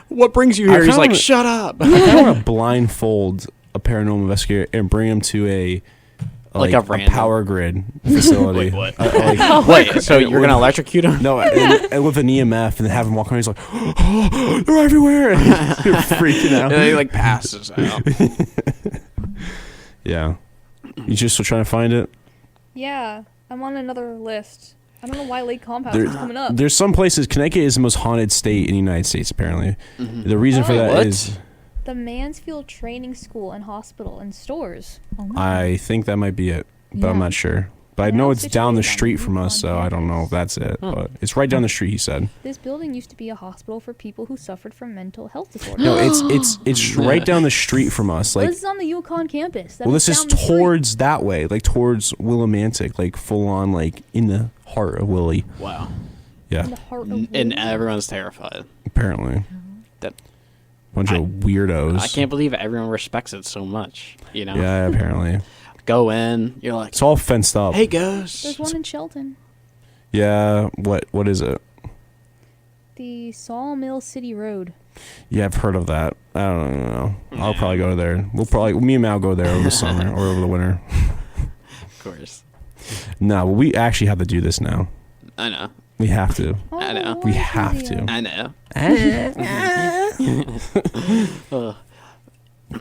"What brings you here?" I He's like, kinda- "Shut up." I want to blindfold a paranormal investigator and bring him to Like a a random- power grid facility. Wait, what? Like, So you're gonna electrocute him? no, and with an EMF, and have him walk around. He's like, oh, they're everywhere. And you're freaking out. And he like passes out. Yeah, you just still trying to find it. Yeah, I'm on another list. I don't know why Lake Compound There- is coming up. There's some places. Connecticut is the most haunted state in the United States. Apparently, the reason for Oh, that what? is The Mansfield Training School and Hospital and stores. Oh my I think that might be it, but I'm Yeah. not sure. But I Yeah, know it's it's down the situated on street from us, on so I don't know if that's it. But it's right down the street. He said. This building used to be a hospital for people who suffered from mental health disorders. No, it's right down the street from us. Well, Like, this is on the UConn campus. That well, this is down the street. towards that way, like towards Willimantic, like full on, like in the heart of Willie. Wow. Yeah, In the heart of And Willie. everyone's terrified. apparently, That bunch of weirdos. I can't believe everyone respects it so much. You know, Yeah, apparently, go in. You're like, it's all fenced up. hey, ghost. There's one in Shelton. Yeah, what is it? The Sawmill City Road. Yeah, I've heard of that. I don't know. I'll probably go there. Me and Mal go there over the summer or over the winter. Of course. No, but we actually have to do this now. I know. We have to. Oh, I know. We what is have the, to. I know.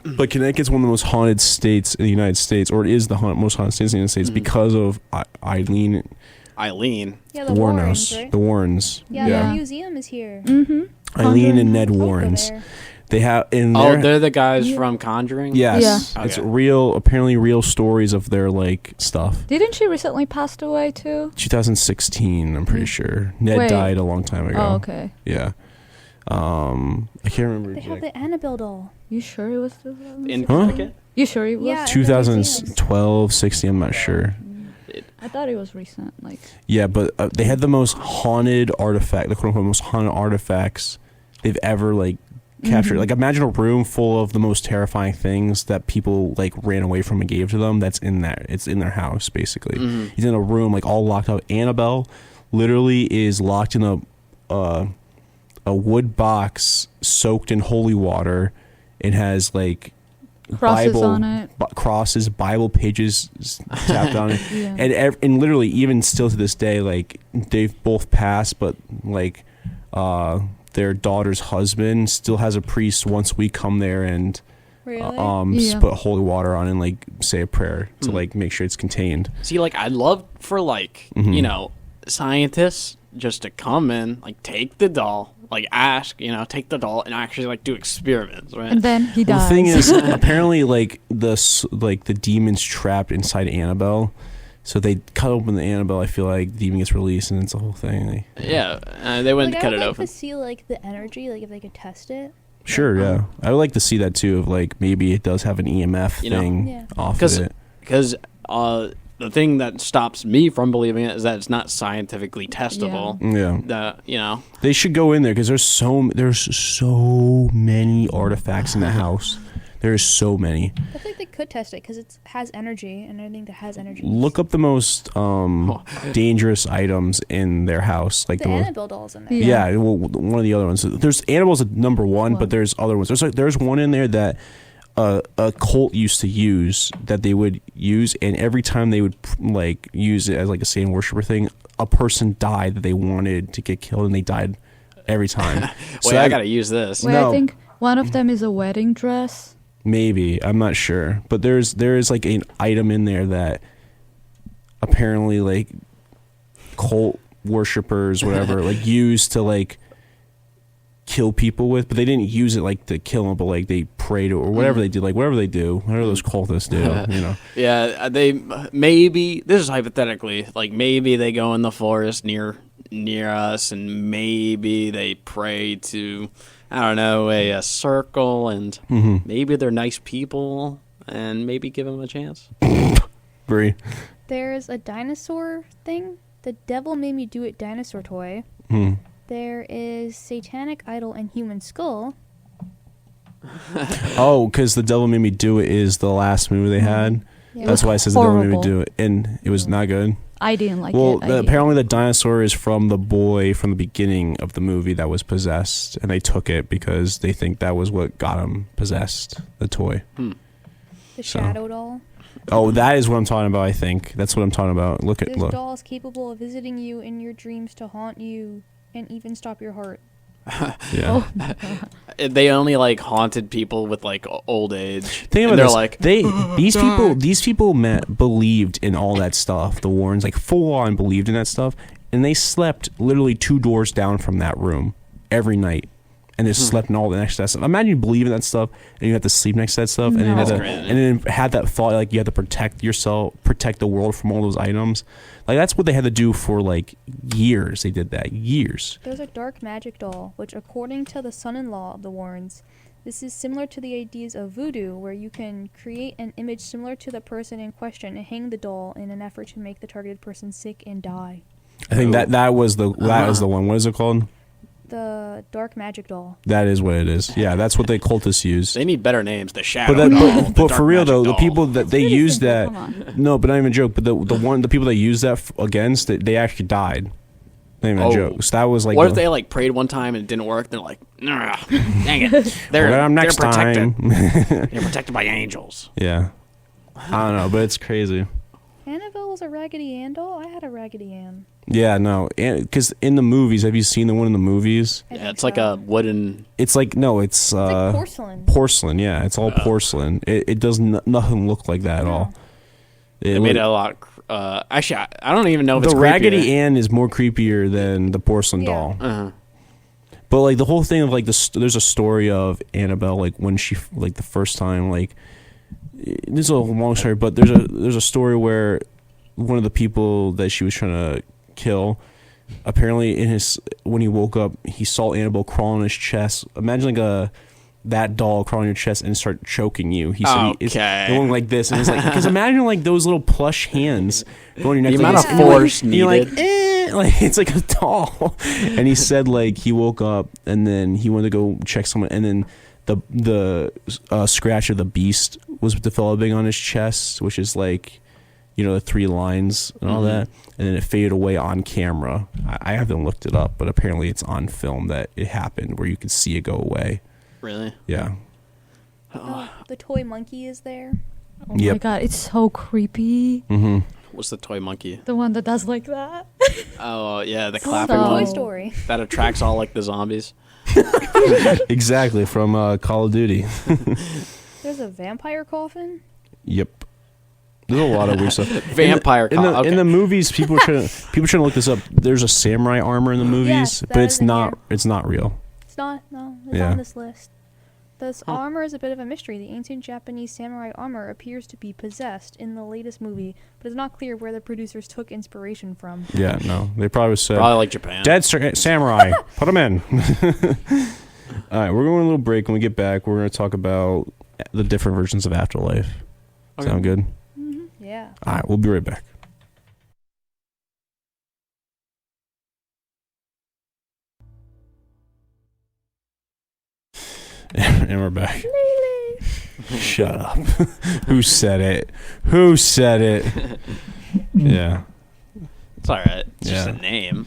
But Connecticut's one of the most haunted states in the United States, or it is the most haunted states in the United States because of Eileen Eileen. Yeah, the Warrens, Warrens. right? The Warrens. Yeah, Yeah. the museum is here. Mm-hmm. Eileen and Ned I'll go Warrens. there. They have in Oh, their they're the guys from Conjuring? yes, Yeah. it's Okay. real. Apparently, real stories of their like stuff. Didn't she recently passed away too? 2016, I'm pretty sure. Ned Wait. died a long time ago. Oh, okay. Yeah. I can't remember. They have exact- the Annabelle doll. You sure it was? In Huh? Connecticut? You sure it was? Yeah. 2012, 16. I'm not sure. I thought it was recent. Like, Yeah, but they had the most haunted artifact, the quote unquote most haunted artifacts they've ever like captured. Like, imagine a room full of the most terrifying things that people like ran away from and gave to them. That's in there. It's in their house basically. He's in a room like all locked up. Annabelle literally is locked in a wood box soaked in holy water and has like crosses Bible on it. crosses, Bible pages tapped on it, Yeah. and literally even still to this day, like they've both passed, but like their daughter's husband still has a priest once a week come there and Really? Yeah. put holy water on and like say a prayer to like make sure it's contained. See, like, I'd love for, like, you know, scientists just to come in, like, take the doll, like, ask, you know, take the doll and actually, like, do experiments, right? And then he Well, dies. the thing is, apparently, like the demons trapped inside Annabelle. So they cut open the Annabelle. I feel like the demon gets released, and it's a whole thing. Like, Yeah, they wouldn't Like, cut I would it like open. to see like the energy, like if they could test it. sure, yeah, I would like to see that too. Of like maybe it does have an EMF You know. thing Yeah. off of Because it. the thing that stops me from believing it is that it's not scientifically testable. Yeah, That, you know, they should go in there because there's so many artifacts in the house. There's so many. I think they could test it because it has energy, and anything that has energy. Look up the most dangerous items in their house, like the the most. Annabelle dolls in there. Yeah, well, one of the other ones. There's Annabelle's number one, but there's other ones. There's one in there that a cult used to use that they would use, and every time they would like use it as like a Satan worshiper thing, a person died that they wanted to get killed, and they died every time. wait, I gotta use this. Wait, No. I think one of them is a wedding dress. Maybe, I'm not sure, but there is like an item in there that apparently like cult worshippers, whatever, like used to like kill people with, but they didn't use it like to kill them, but like they prayed or whatever they did, like whatever those cultists do, you know. Yeah, they maybe, this is hypothetically, like maybe they go in the forest near us, and maybe they pray to, I don't know, a circle, and maybe they're nice people, and maybe give them a chance. Bree. There's a dinosaur thing. The Devil Made Me Do It dinosaur toy. There is Satanic Idol and Human Skull. Oh, because The Devil Made Me Do It is the last movie they had. Yeah. That's why it says The Devil Made Me Horrible. Do It, and it was not good. I didn't like Well, it. I didn't. apparently the dinosaur is from the boy from the beginning of the movie that was possessed, and they took it because they think that was what got him possessed, the toy. The So. Shadow doll. Oh, that is what I'm talking about. I think that's what I'm talking about. Look. This doll is capable of visiting you in your dreams to haunt you and even stop your heart. Yeah. They only like haunted people with like old age. Think about and they're this. like, These people believed in all that stuff. The Warrens like full on believed in that stuff, and they slept literally 2 doors down from that room every night, and they slept in all the next to that stuff. Imagine you believe in that stuff, and you have to sleep next to that stuff, and, No. then had that thought like you have to protect yourself, protect the world from all those items. Like that's what they had to do for like years. They did that years. There's a dark magic doll, which according to the son-in-law of the Warrens, this is similar to the ideas of voodoo, where you can create an image similar to the person in question and hang the doll in an effort to make the targeted person sick and die. I think that was the one. What is it called? The dark magic doll. That is what it is. Yeah, that's what the cultists use. they need better names. The shadow doll. But the for real dark though, magic the doll. people that they Pretty used simple, that, come on. no, but not even a joke. But the people that used that against, they actually died. Not even a joke. So that was like. What if they like prayed one time and it didn't work? They're like, nah, dang it. They're next protected. time. They're protected by angels. Yeah, I don't know, but it's crazy. Annabelle was a Raggedy Ann doll? I had a Raggedy Ann. Yeah, no, because in the movies, have you seen the one in the movies? I Yeah, think it's like so. a wooden. It's like no, it's like porcelain. Porcelain, yeah, it's all porcelain. It does nothing look like that at all. They made it a lot. Actually, I don't even know if the it's Raggedy creepier. Ann is more creepier than the porcelain Yeah. doll. Uh-huh. But like the whole thing of like there's a story of Annabelle like when she like the first time like this is a long story, but there's a story where one of the people that she was trying to kill, apparently when he woke up, he saw Annabelle crawl on his chest. Imagine like that doll crawl on your chest and start choking you. He said it's going like this, and it's like because imagine like those little plush hands going your neck. The like amount this, of and force you're like, needed. like it's like a doll. And he said like he woke up and then he wanted to go check someone, and then the scratch of the beast was developing on his chest, which is like, you know, the 3 lines and all that, and then it faded away on camera. I haven't looked it up, but apparently it's on film that it happened where you could see it go away. Really? Yeah. The toy monkey is there. Oh my Yep. god, it's so creepy. Mm-hmm. What's the toy monkey? The one that does like that. Oh yeah, the So- clapping Oh. Toy one Story. that attracts all like the zombies. Exactly, from Call of Duty. There's a vampire coffin. Yep. There's a lot of weird stuff. Vampire In the movies, people are trying to look this up. There's a samurai armor in the movies, Yes, but that it's is in not. here. It's not real. It's not. No, it's Yeah. on this list. This armor is a bit of a mystery. The ancient Japanese samurai armor appears to be possessed in the latest movie, but it's not clear where the producers took inspiration from. Yeah, no. They probably said Probably like Japan. dead samurai. Put them in. All right, we're going on a little break. When we get back, we're going to talk about the different versions of Afterlife. Okay. Sound good? Yeah. All right, we'll be right back. And we're back. Shut up. Who said it? Who said it? Yeah. It's all right. It's just Yeah. a name.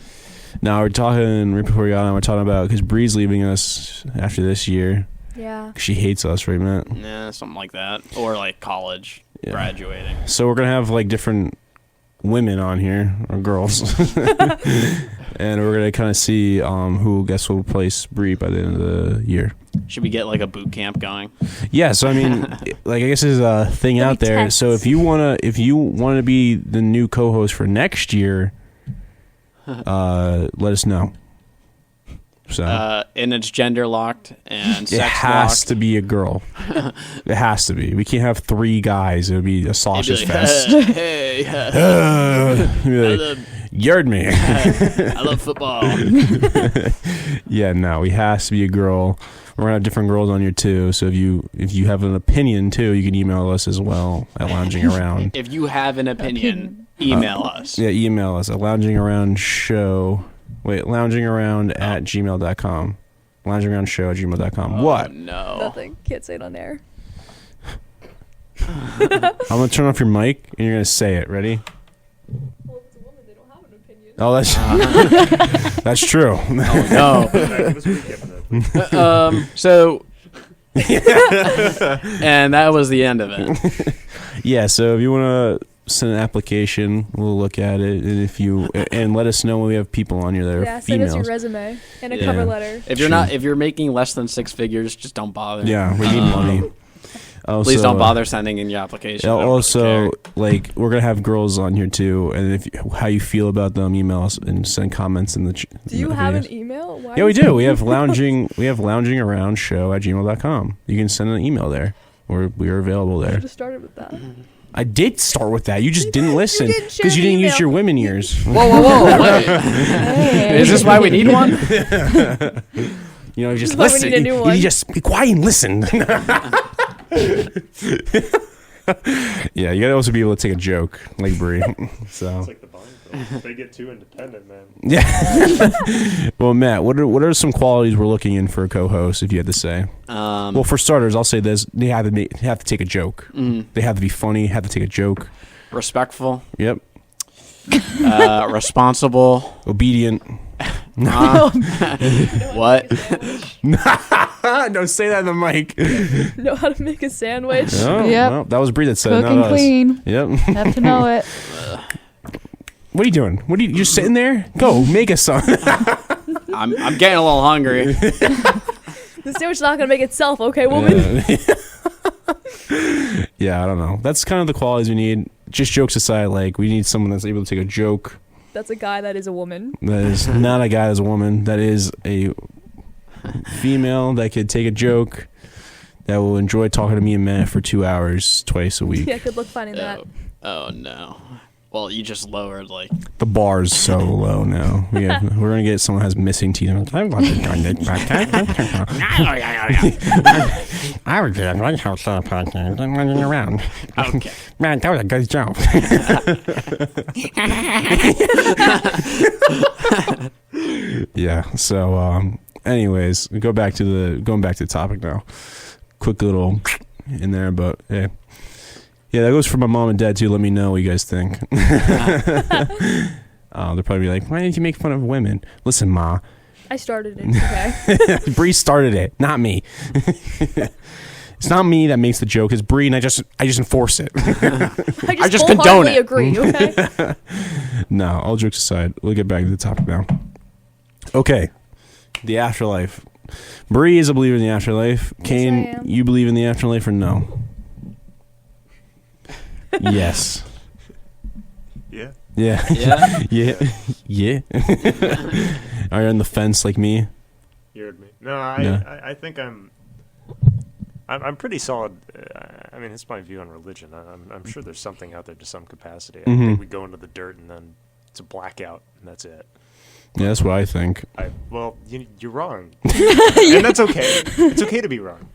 Now we're talking right before we got on. We're talking about because Bree's leaving us after this year. Yeah. She hates us, right, Matt? Yeah, something like that. Or like college, Yeah. graduating. So we're gonna have like different women on here or girls, and we're gonna kind of see who guess will replace Bree by the end of the year. Should we get like a boot camp going? Yeah, so I mean, like I guess there's a thing There'll out be there. tests. So if you wanna be the new co-host for next year, let us know. So And it's gender locked and it sex has locked. to be a girl. It has to be. We can't have 3 guys. It would be a You'd sausage be like, fest. Hey, You'd be I like, love, yard me. I love football. Yeah, no, he has to be a girl. We're gonna have different girls on here too. So if you have an opinion too, you can email us as well at Lounging Around. If you have an opinion, email us. Yeah, email us at loungingaroundshow. Wait, loungingaround@gmail.com. Loungingaroundshow@gmail.com. What? Oh, no. Nothing. Can't say it on air. I'm gonna turn off your mic and you're gonna say it. Ready? Well, if it's a woman, they don't have an opinion. Oh, that's that's true. No. So And that was the end of it. Yeah, so if you want to send an application, we'll look at it, and if you and let us know when we have people on here that are Yeah, send us females. your resume and a Yeah. cover letter. If you're making less than 6 figures, just don't bother. Yeah, we need money. Also, Please don't bother sending in your application. I don't really Also, care. like we're gonna have girls on here too, and if how you feel about them, email us and send comments in the. Do you have an email? Why Yeah, we do. We have lounging. We have loungingaroundshow@gmail.com. You can send an email there. We are available You there. just started with that. I did start with that. You just didn't listen didn't share because you the didn't use email. your women ears. Whoa! Wait. Is this why we need one? You know, just This is why we listen. need a new one. You just be quiet and listen. Yeah, you gotta also be able to take a joke, like Brie. So It's like the Bond girls. They get too independent, man. yeah. Well, Matt, what are some qualities we're looking in for a co-host? If you had to say, well, for starters, I'll say this: they have to take a joke. They have to be funny. Have to take a joke. Respectful, Yep. responsible. Obedient. What? Don't say that in the mic. Know how to make a sandwich. Oh, Yep. well, that was Brie that said it, Cook not and us. clean. Yep. Have to know it. What are you doing? What are you just sitting there? Go make us some. I'm getting a little hungry. The sandwich's not gonna make itself, okay, woman? Yeah, I don't know. That's kind of the qualities we need. Just jokes aside, like we need someone that's able to take a joke. That's a guy that is a woman. That is not a guy that's a woman. That is a female that could take a joke. That will enjoy talking to me and Matt for 2 hours twice a week. Yeah, good luck finding that. Oh no. Well, you just lowered like. The bar's so low now. We're gonna get someone who has missing teeth. I was just running around. Okay. Man, that was a good joke. Yeah. So, anyways, going back to the topic now. Quick little in there, but hey. Yeah, that goes for my mom and dad too. Let me know what you guys think. They'll probably be like, "Why didn't you make fun of women?" Listen, Ma, I started it, okay? Bree started it, not me. It's not me that makes the joke. It's Bree, and I just enforce it. I just condone wholeheartedly it. agree, okay? No, all jokes aside, we'll get back to the topic now. Okay, the afterlife. Bree is a believer in the afterlife. Yes, Kane, I am. you believe in the afterlife or no? Yes. Yeah. Yeah. Yeah. Yeah. Are you on the fence like me? You heard me. No, I Yeah. I think I'm pretty solid. I mean, it's my view on religion. I'm sure there's something out there to some capacity. I think we go into the dirt and then it's a blackout and that's it. Yeah, that's what I think. Well, you're wrong, and that's okay. It's okay to be wrong.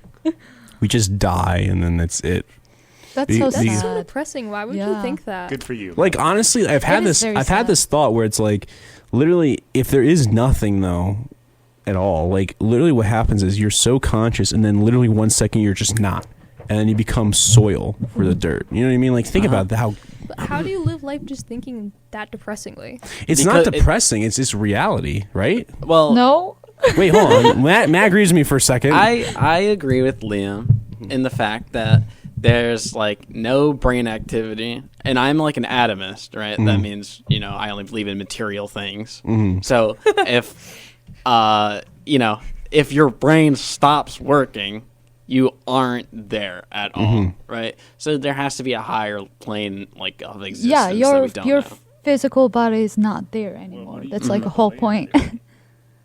We just die and then that's it. That's so That's That's so sad. depressing. Why would you Yeah. think that? Good for you. Like honestly, I've had It is this. very I've had sad. this thought where it's like, literally, if there is nothing though, at all, like literally, what happens is you're so conscious, and then literally 1 second you're just not, and then you become soil for the dirt. You know what I mean? Like think about how But how do you live life just thinking that depressingly? it's Because not it- depressing. It's just reality, right? Well, No. Wait, hold on. Matt agrees with me for a second. I agree with Liam in the fact that there's like no brain activity, and I'm like an atomist, right? That means I only believe in material things. So if if your brain stops working, you aren't there at all, right? So there has to be a higher plane like of existence. Yeah, that your we don't your know. physical body is not there anymore. That's like a whole point.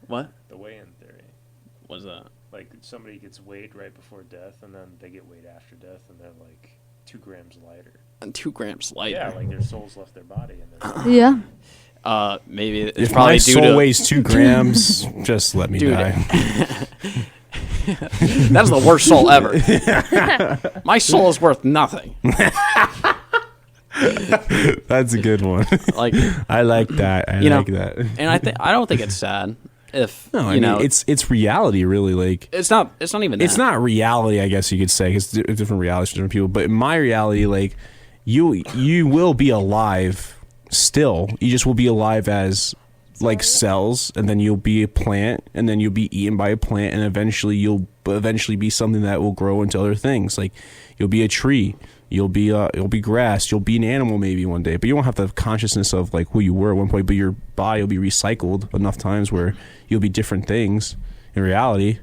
What the weigh-in theory. was that? Like somebody gets weighed right before death, and then they get weighed after death, and they're like 2 grams lighter. And 2 grams lighter. Yeah, like their souls left their body, and they're Yeah. Maybe it's if probably my due soul to weighs 2 grams, just let me Dude. die. That's the worst soul ever. My soul is worth nothing. That's a good one. Like, I like that. I You know, like that. and I don't think it's sad if No, I you mean know it's reality, really. Like it's not even that. it's not reality, I guess you could say, because different realities for different people. But in my reality, like you will be alive still. You just will be alive as like cells, and then you'll be a plant, and then you'll be eaten by a plant, and eventually you'll be something that will grow into other things. Like you'll be a tree, you'll be grass, you'll be an animal maybe one day, but you won't have the consciousness of like who you were at one point. But your body will be recycled enough times where you'll be different things in reality.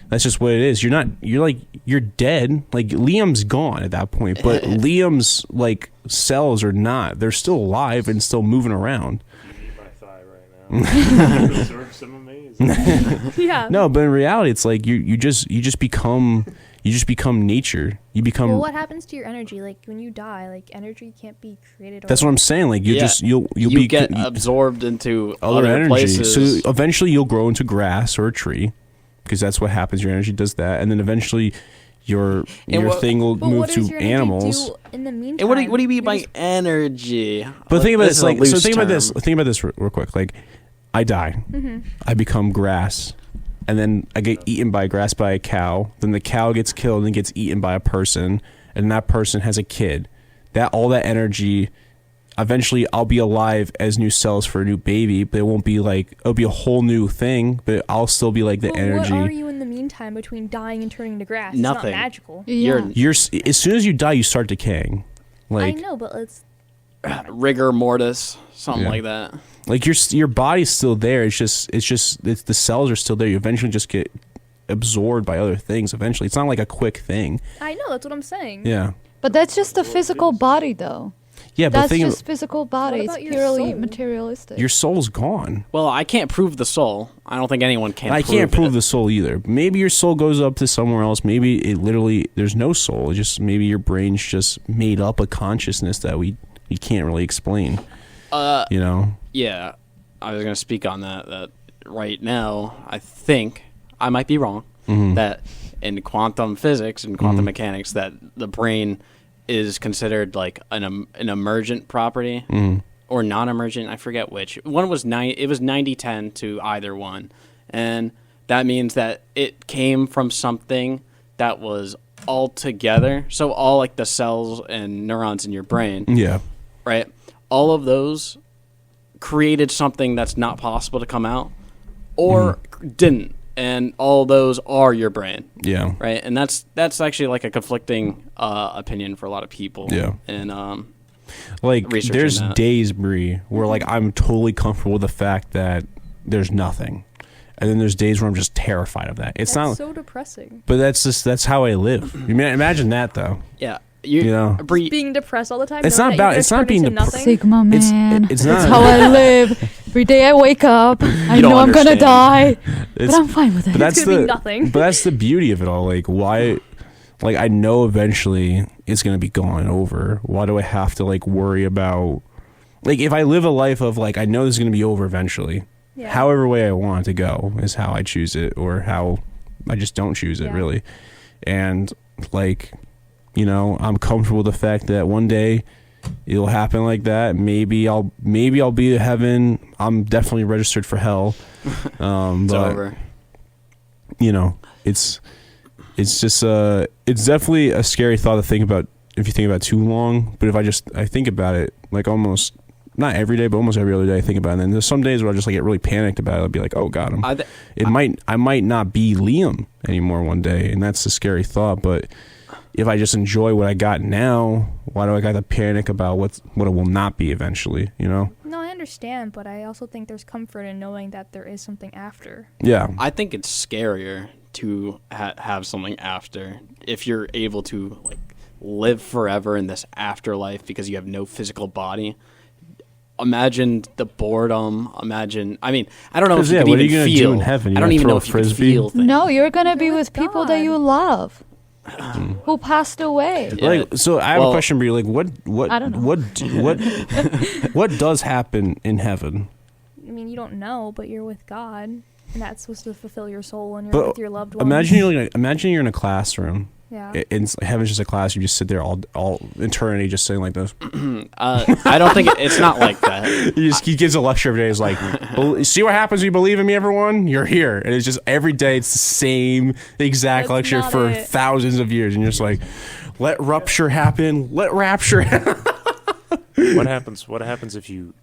That's just what it is. You're dead. Like Liam's gone at that point, but Liam's like cells are not. They're still alive and still moving around. You need my thigh right now. Absorb some of me. Yeah. No, but in reality, it's like you just become nature. You become. Well, what happens to your energy? Like when you die, like energy can't be created. That's what I'm saying. Like Yeah. you'll get absorbed into other energy. places. So eventually you'll grow into grass or a tree, because that's what happens. Your energy does that, and then eventually your thing will But move what does to your energy animals. do in the meantime? And what do you mean You're by just- energy? But think about This this. is a Like, so loose think about term. this. Think about this real quick. Like, I die, I become grass, and then I get eaten by grass by a cow. Then the cow gets killed and gets eaten by a person, and that person has a kid. All that energy. Eventually, I'll be alive as new cells for a new baby, but it won't be like it'll be a whole new thing. But I'll still be like the Well, energy. What are you in the meantime between dying and turning to grass? Nothing. It's not magical. Yeah. You're as soon as you die, you start decaying. Like I know, but it's Rigor mortis, something Yeah. like that. like your body's still there. It's the cells are still there. You eventually just get absorbed by other things. Eventually, it's not like a quick thing. I know. That's what I'm saying. Yeah, But that's just the physical body, though. yeah. But That's think just physical body. It's about your purely soul? materialistic. your soul's gone. Well, I can't prove the soul. I don't think anyone can. I can't prove it. the soul either. Maybe your soul goes up to somewhere else. Maybe it literally there's no soul. It's just maybe your brain's just made up a consciousness that we can't really explain. You know. Yeah, I was going to speak on that. That right now, I think I might be wrong. That in quantum physics and quantum mechanics, that the brain is considered like an emergent property or non-emergent. I forget which. One was It was 90-10 to either one, and that means that it came from something that was all together. So all like the cells and neurons in your brain, Yeah. right? All of those created something that's not possible to come out, or didn't, and all those are your brain. Yeah. Right, and that's actually like a conflicting opinion for a lot of people. Yeah. And Like researching there's that. days, Bree, where like I'm totally comfortable with the fact that there's nothing, and then there's days where I'm just terrified of that. It's That's not, so depressing. but that's how I live. You mean, imagine that though. yeah, You know. Bree, Being depressed all the time. It's knowing not that you're about- gonna it's not turn being into depressed. nothing. Sigma It's- man. it's That's not- how I live. Every day I wake up, I don't know I'm gonna understand. die, but It's- I'm fine with it. But that's gonna be the nothing. But that's the beauty of it all. Like why? Like I know eventually it's gonna be gone over. Why do I have to like worry about? Like if I live a life of like I know this is gonna be over eventually. Yeah. However way I want it to go is how I choose it, or how I just don't choose it Yeah. really. And like, you know, I'm comfortable with the fact that one day it'll happen like that. Maybe I'll be to heaven. I'm definitely registered for hell. it's But over. you know, it's just it's definitely a scary thought to think about if you think about it too long. But if I think about it like almost not every day, but almost every other day I think about it. And then there's some days where I just like get really panicked about it. I'll be like, oh God, I might not be Liam anymore one day, and that's a scary thought. But if I just enjoy what I got now, why do I got to panic about what it will not be eventually? You know? No, I understand, but I also think there's comfort in knowing that there is something after. Yeah. I think it's scarier to have something after if you're able to like live forever in this afterlife because you have no physical body. Imagine the boredom. I mean, I don't know if you can what are even you gonna feel. do in heaven? You I don't gonna even throw know a if you can frisbee? feel things. No, you're gonna be You're with with people that God. you love, who passed away. Yeah. Like, so I have Well- a question for you. Like, what I don't know. what does happen in heaven? I mean, you don't know, but you're with God, and that's supposed to fulfill your soul when you're But with your loved ones. imagine you're in a classroom. Yeah. In heaven's just a class. You just sit there all eternity, just sitting like this. I don't think it's not like that. He gives a lecture every day. He's like, "See what happens when you believe in me, everyone. You're here." And it's just every day. It's the same exact That's lecture not for it. thousands of years, and you're just like, "Let rupture happen. Let rapture happen." What happens if you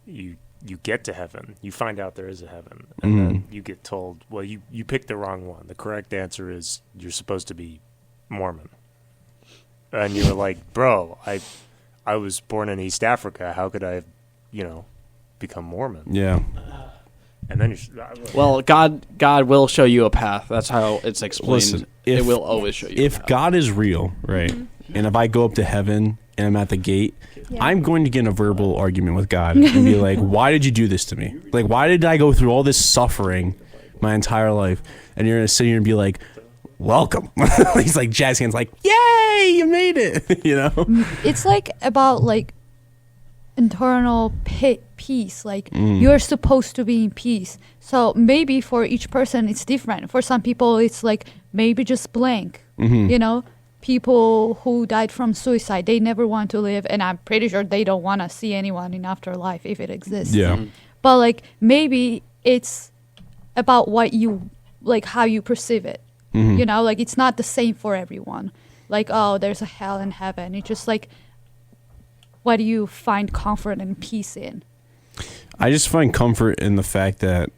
you get to heaven, you find out there is a heaven, and then you get told, well, you picked the wrong one. The correct answer is you're supposed to be Mormon. And you were like, bro, I was born in East Africa. How could I, become Mormon? Yeah. And then Well, God will show you a path. That's how it's explained. Listen, it will always show you. If a path. God is real, right, and if I go up to heaven and I'm at the gate, Yeah. I'm going to get in a verbal argument with God and be like, why did you do this to me? Like, why did I go through all this suffering my entire life? And you're going to sit here and be like, welcome. He's like, jazz hands, like, yay, you made it. It's like about like internal peace. Like you're supposed to be in peace. So maybe for each person it's different. For some people it's like maybe just blank. People who died from suicide, they never want to live, and I'm pretty sure they don't want to see anyone in afterlife if it exists. Yeah. But like maybe it's about what you like, how you perceive it. Like it's not the same for everyone. Like, oh, there's a hell and heaven. It's just like, what do you find comfort and peace in? I just find comfort in the fact that,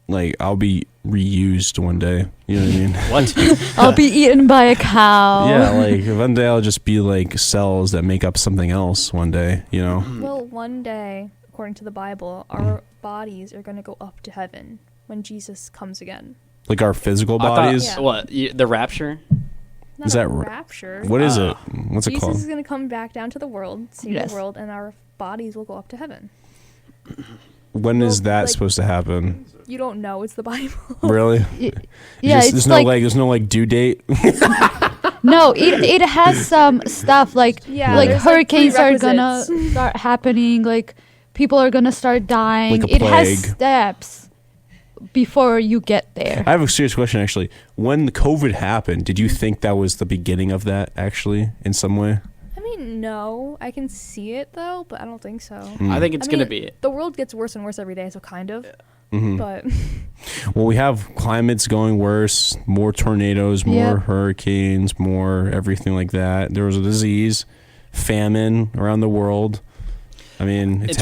like, I'll be reused one day. You know what I mean? What? I'll be eaten by a cow. Yeah, like, one day I'll just be like cells that make up something else one day, Well, one day, according to the Bible, our bodies are going to go up to heaven when Jesus comes again. Like our physical I thought- bodies. Yeah. What? The rapture? Not Is a that rapture? What is it? What's it Jesus called? is going to come back down to the world, see Yes. the world, and our bodies will go up to heaven. When is Well, that like- supposed to happen? You don't know. It's the Bible. Really? Yeah, There's it's no like, there's no due date. no, it has some stuff like Yeah, like there's, like, hurricanes are gonna prerequisites. start happening, like people are gonna start dying. Like a It has plague. steps before you get there. I have a serious question actually. When the COVID happened, did you think that was the beginning of that actually in some way? I mean, no. I can see it, though, but I don't think so. I think it's I going to mean, be. The world gets worse and worse every day, so kind of. Mm-hmm. But Well, we have climates going worse, more tornadoes, more Yep. hurricanes, more everything like that. There was a disease, famine around the world. I mean, it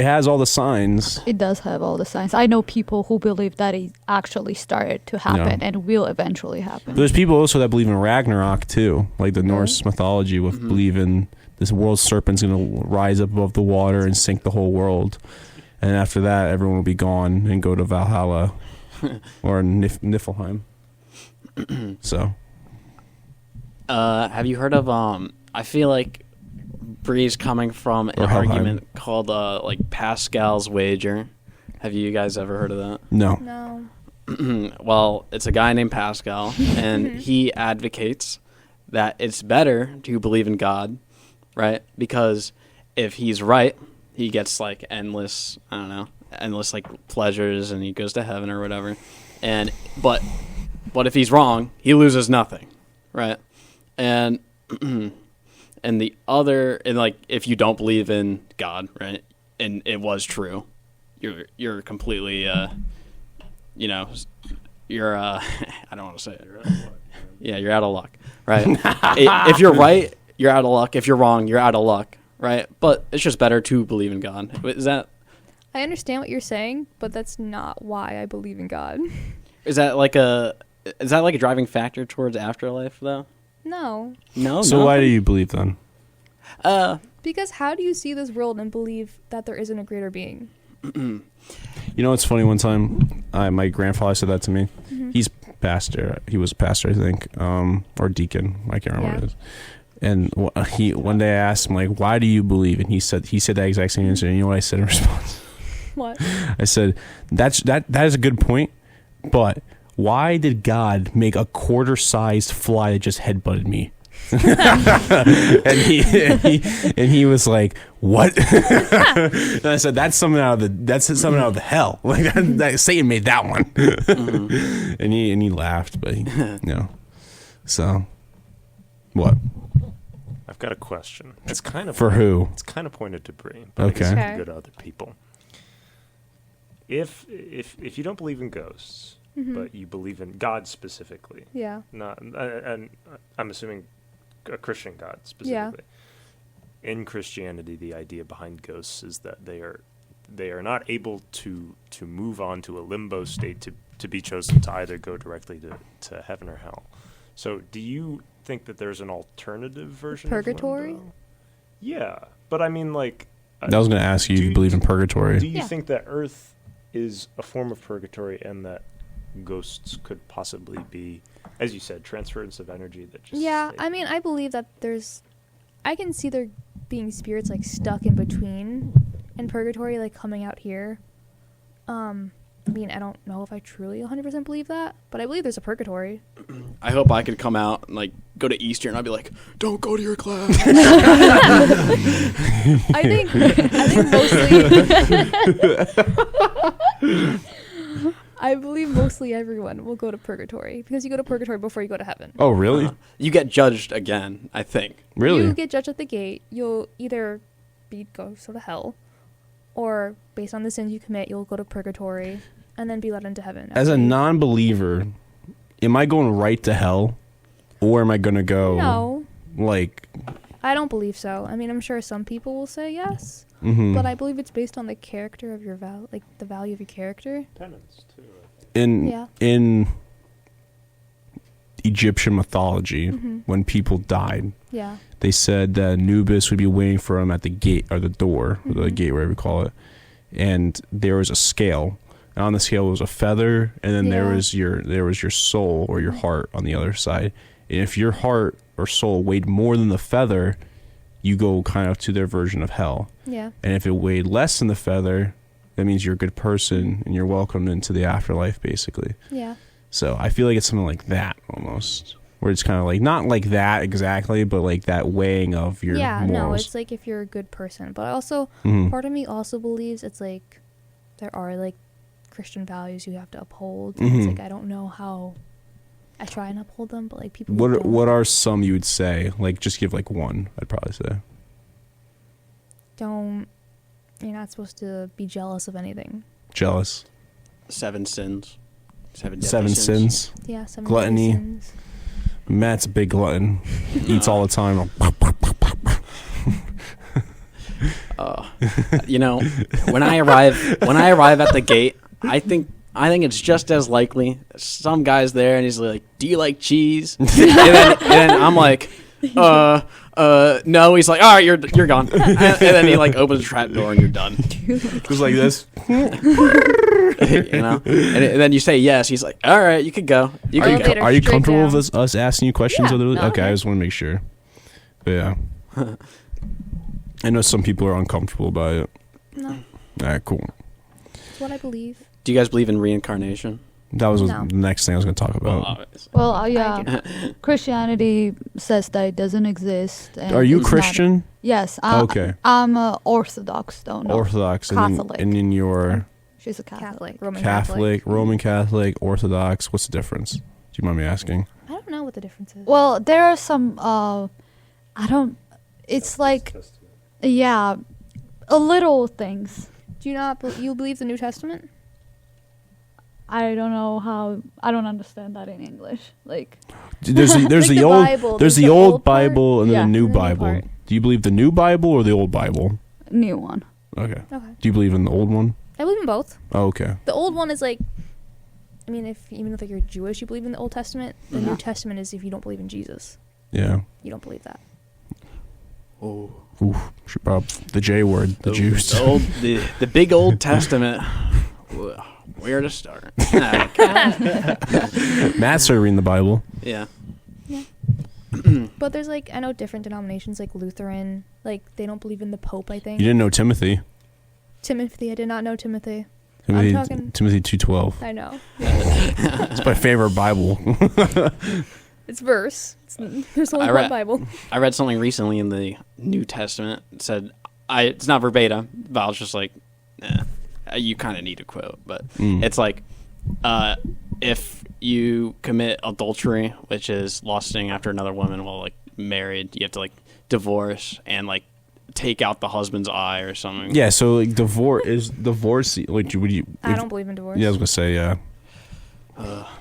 has all the signs. It does have all the signs. I know people who believe that it actually started to happen and will eventually happen. But there's people also that believe in Ragnarok too, like the Norse mythology with believing this world serpent's going to rise up above the water and sink the whole world. And after that, everyone will be gone and go to Valhalla or Niflheim. So, Have you heard of I feel like Bree's coming from an Or Helheim. argument called like Pascal's wager. Have you guys ever heard of that? no. no. Well, it's a guy named Pascal, and he advocates that it's better to believe in God, right? Because if he's right, he gets like endless like pleasures, and he goes to heaven or whatever. But if he's wrong, he loses nothing, right? And and like if you don't believe in God, right, and it was true, you're completely you're I don't want to say it. Yeah, you're out of luck, right? If you're right, you're out of luck. If you're wrong, you're out of luck, right? But it's just better to believe in God. Is that I understand what you're saying, but that's not why I believe in God. is that like a driving factor towards afterlife though? No. No. So why do you believe then? Because how do you see this world and believe that there isn't a greater being? You know, it's funny. One time, my grandfather said that to me. He's pastor. He was a pastor, I think, or deacon. I can't remember what it is. And one day I asked him, like, why do you believe? And he said that exact same answer. And you know what I said in response? What? I said, that is a good point, but why did God make a quarter-sized fly that just headbutted me? and he was like, what? And I said, that's something out of the hell. Like that Satan made that one. And he laughed, but so what? I've got a question. It's kind of For who? It's kind of pointed to Bree, but Okay. I guess it Okay. could go to other people. If you don't believe in ghosts, but you believe in God specifically, Yeah. not and I'm assuming a Christian God specifically. In Christianity, the idea behind ghosts is that they are they are not able to move on to a limbo state to be chosen to either go directly to heaven or hell. So do you think that there's an alternative version Purgatory? of limbo? Yeah, but I mean, like, I was going to ask you if you believe in purgatory. do you Yeah. think that Earth is a form of purgatory and that ghosts could possibly be, as you said, transference of energy that just Yeah, stay? I mean, I believe that I can see there being spirits like stuck in between in purgatory, like coming out here. I mean, I don't know if I truly 100% believe that, but I believe there's a purgatory. I hope I could come out and like go to Easter and I'd be like, don't go to your class. I think mostly. I believe mostly everyone will go to purgatory because you go to purgatory before you go to heaven. Oh, really? You get judged again, I think. Really? You get judged at the gate. You'll either go to hell, or based on the sins you commit, you'll go to purgatory and then be let into heaven. As a non-believer, am I going right to hell, or am I going to go? No, Like, I don't believe so. I mean, I'm sure some people will say yes, mhm. but I believe it's based on the character of your the value of your character. Penance, too. Yeah. in Egyptian mythology, Mhm. when people died, Yeah. they said that Anubis would be waiting for them at the gate or the door, or the Mhm. gate, whatever you call it. And there was a scale, and on the scale was a feather, and then there Yeah. was your soul or your heart on the other side. And if your heart or soul weighed more than the feather, you go kind of to their version of hell. Yeah. And if it weighed less than the feather, that means you're a good person and you're welcomed into the afterlife, basically. Yeah. So I feel like it's something like that almost, where it's kind of like not like that exactly, but like that weighing of your Yeah. No, morals. it's like if you're a good person, but also Mhm. part of me also believes it's like there are like Christian values you have to uphold. And Mhm. it's like I don't know how. I try and uphold them, but like people. who What don't. what are some you would say? Like, just give like one. I'd probably say. Don't. You're not supposed to be jealous of anything. Jealous. 7 sins. 7 deadly Seven sins. Yeah. Some Gluttony. sins. Matt's a big glutton. Eats all the time. You know, when I arrive at the gate, I think it's just as likely some guy's there and he's like, "Do you like cheese?" and then I'm like, no. He's like, "All right, you're gone." And then he like opens a trap door and you're done. Just like this. You know, and then you say yes. He's like, "All right, you could go. You Are can you, go." Elevator are you straight comfortable down. with us asking you questions? Yeah, Other no, okay, I okay. just want to make sure. But yeah. I know some people are uncomfortable by it. No, All right, cool. it's what I believe. Do you guys believe in reincarnation? That was No. the next thing I was going to talk about. obviously. Well, I yeah, do. Christianity says that it doesn't exist. And Are you it's not- Christian? Yes. Okay. I'm Orthodox, though. No. Orthodox. Catholic. And then you're She's a Catholic. Roman Catholic, Roman Catholic, Orthodox. What's the difference? Do you mind me asking? I don't know what the difference is. Well, there are some. I don't. It's like, yeah, a little things. Do you not? You believe the New Testament? I don't know how. I don't understand that in English. Like, There's Like the the old Bible, there's there's the the old old part. Bible and then Yeah. the new And the new Bible. part. Do you believe the new Bible or the old Bible? new one. Okay. Okay. Do you believe in the old one? I believe in both. Oh, okay. The old one is like, I mean, even if like you're Jewish, you believe in the Old Testament. The New Testament is if you don't believe in Jesus, Yeah. you don't believe that. Oh, Oof. The J word. The Jews. the big Old Testament. Where to start? Matt started reading the Bible. Yeah. But there's like I know different denominations like Lutheran, like they don't believe in the Pope. I think You didn't know Timothy. Timothy. I did not know Timothy. Timothy, talking- Timothy 2:12. I know. It's my favorite Bible. It's verse. There's only I one read- Bible. I read something recently in the New Testament. It said, it's not verbatim, but I was just like, you kind of need a quote. But it's like, if you commit adultery, which is lusting after another woman while like married, you have to like divorce and like take out the husband's eye or something. Yeah, so like divorce. Like would you I don't believe in divorce. Yeah, I was going to say yeah.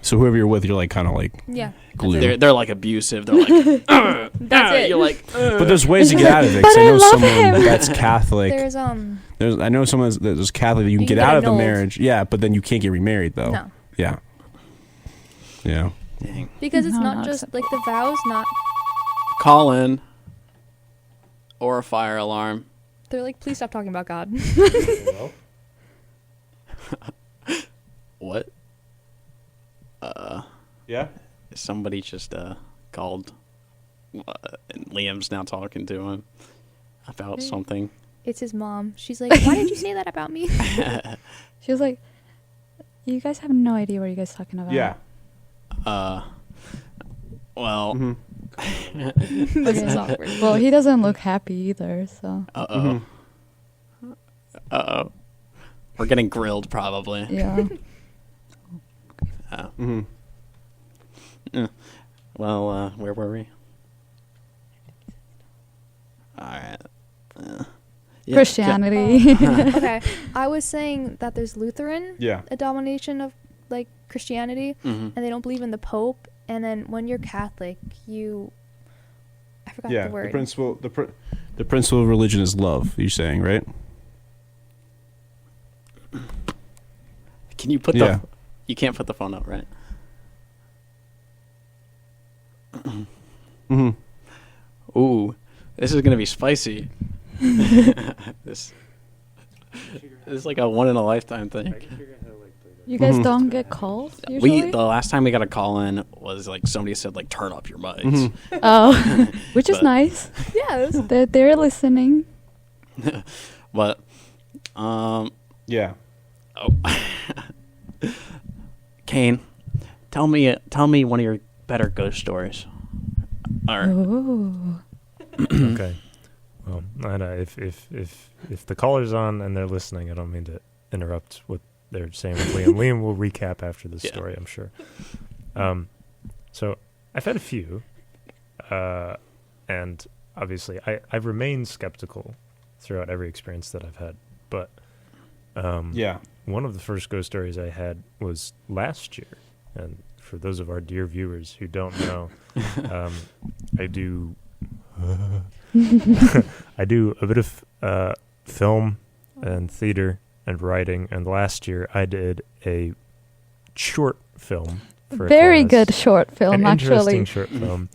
So whoever you're with, you're like kind of like Yeah. glue. They're like abusive. They're like, That's it. You're like, But there's ways to get out of it. 'Cause But I I know love someone him. that's Catholic. I know someone that's Catholic that you can You get can get out of the annulled. marriage. Yeah, but then you can't get remarried though. No. Yeah. Yeah. dang. Because it's No, not not just acceptable. like the vows, not Call in or a fire alarm. they're like, please stop talking about God. What? Yeah. Somebody just called, and Liam's now talking to him about something. It's his mom. She's like, why did you say that about me? She was like, "You guys have no idea what you guys talking about." Yeah. Well, This is awkward. Well, he doesn't look happy either. So we're getting grilled probably. yeah. Well, where were we? All right. Yeah, Christianity. Okay. I was saying that there's Lutheran, Yeah. a domination of like Christianity, Mhm. and they don't believe in the Pope. And then when you're Catholic, I forgot Yeah. the word. The principle of religion is love. You're saying, right? Can you put Yeah. You can't put the phone up, right? Mm-hmm. Ooh, this is gonna be spicy. this is like a one in a lifetime thing. You guys don't get calls We usually. the last time we got a call in was like somebody said like turn up your mics. Oh, which is But- nice. Yeah. It was, They're listening. But Yeah. Kane, tell me one of your better ghost stories. Or Ooh. Okay. Well, I know if the caller's on and they're listening, I don't mean to interrupt what they're saying with Liam. Liam will recap after the Yeah. story, I'm sure. So I've had a few, and obviously I've remained skeptical throughout every experience that I've had. But Yeah. one of the first ghost stories I had was last year, and for those of our dear viewers who don't know, I do I do a bit of film and theater and writing, and last year I did a short film for a Very class. good short film, An interesting actually. short film.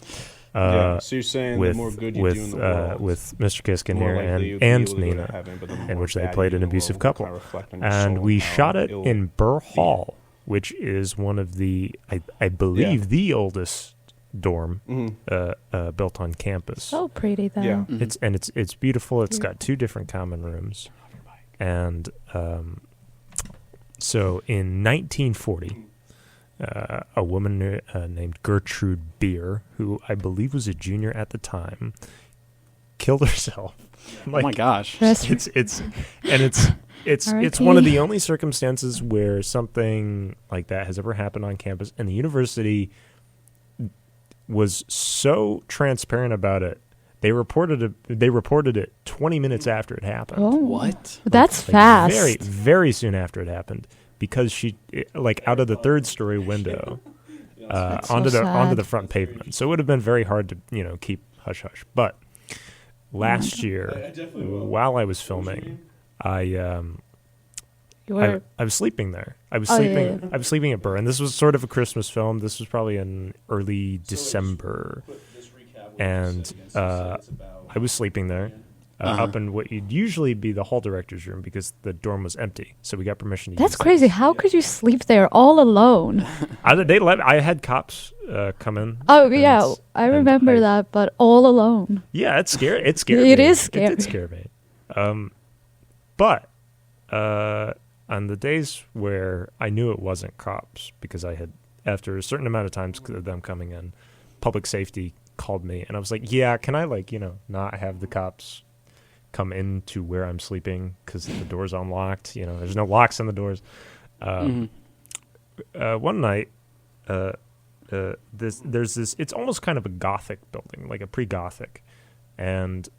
Yeah. So you're saying with the more good you with do in the world, with Mr. Kiskin the more here likely you'll and be able to go to Nina, heaven, but the in more which they bad played you an do in the abusive world will couple. kinda reflect on your And soul we and how shot it it'll in Burr be. Hall, which is one of the I believe the oldest dorm built on campus. So pretty though. Yeah. It's beautiful. It's got two different common rooms, and so in 1940, a woman named Gertrude Beer, who I believe was a junior at the time, killed herself. oh my gosh. It's one of the only circumstances where something like that has ever happened on campus, and the university was so transparent about it. They reported it 20 minutes after it happened. Oh, What? that's Like, fast. Very, very soon after it happened, because out of the third story window That's so onto sad. the front pavement. So it would have been very hard to keep hush hush. But last year, while I was filming, I was sleeping there. I was Oh, sleeping. yeah. I was sleeping at Burr, and this was sort of a Christmas film. This was probably in early December, and I was sleeping there, up in what would usually be the hall director's room because the dorm was empty. So we got permission to That's use crazy. How could you sleep there all alone? I had cops come in. Oh and- yeah, I and remember that, but all alone. Yeah, it's scary. It scared It me. is It did scary. scare me. But on the days where I knew it wasn't cops, because I had, after a certain amount of times of them coming in, public safety called me, and I was like, yeah, can I not have the cops come into where I'm sleeping because the door's unlocked? There's no locks on the doors. One night, there's this. It's almost kind of a Gothic building, like a pre-Gothic, and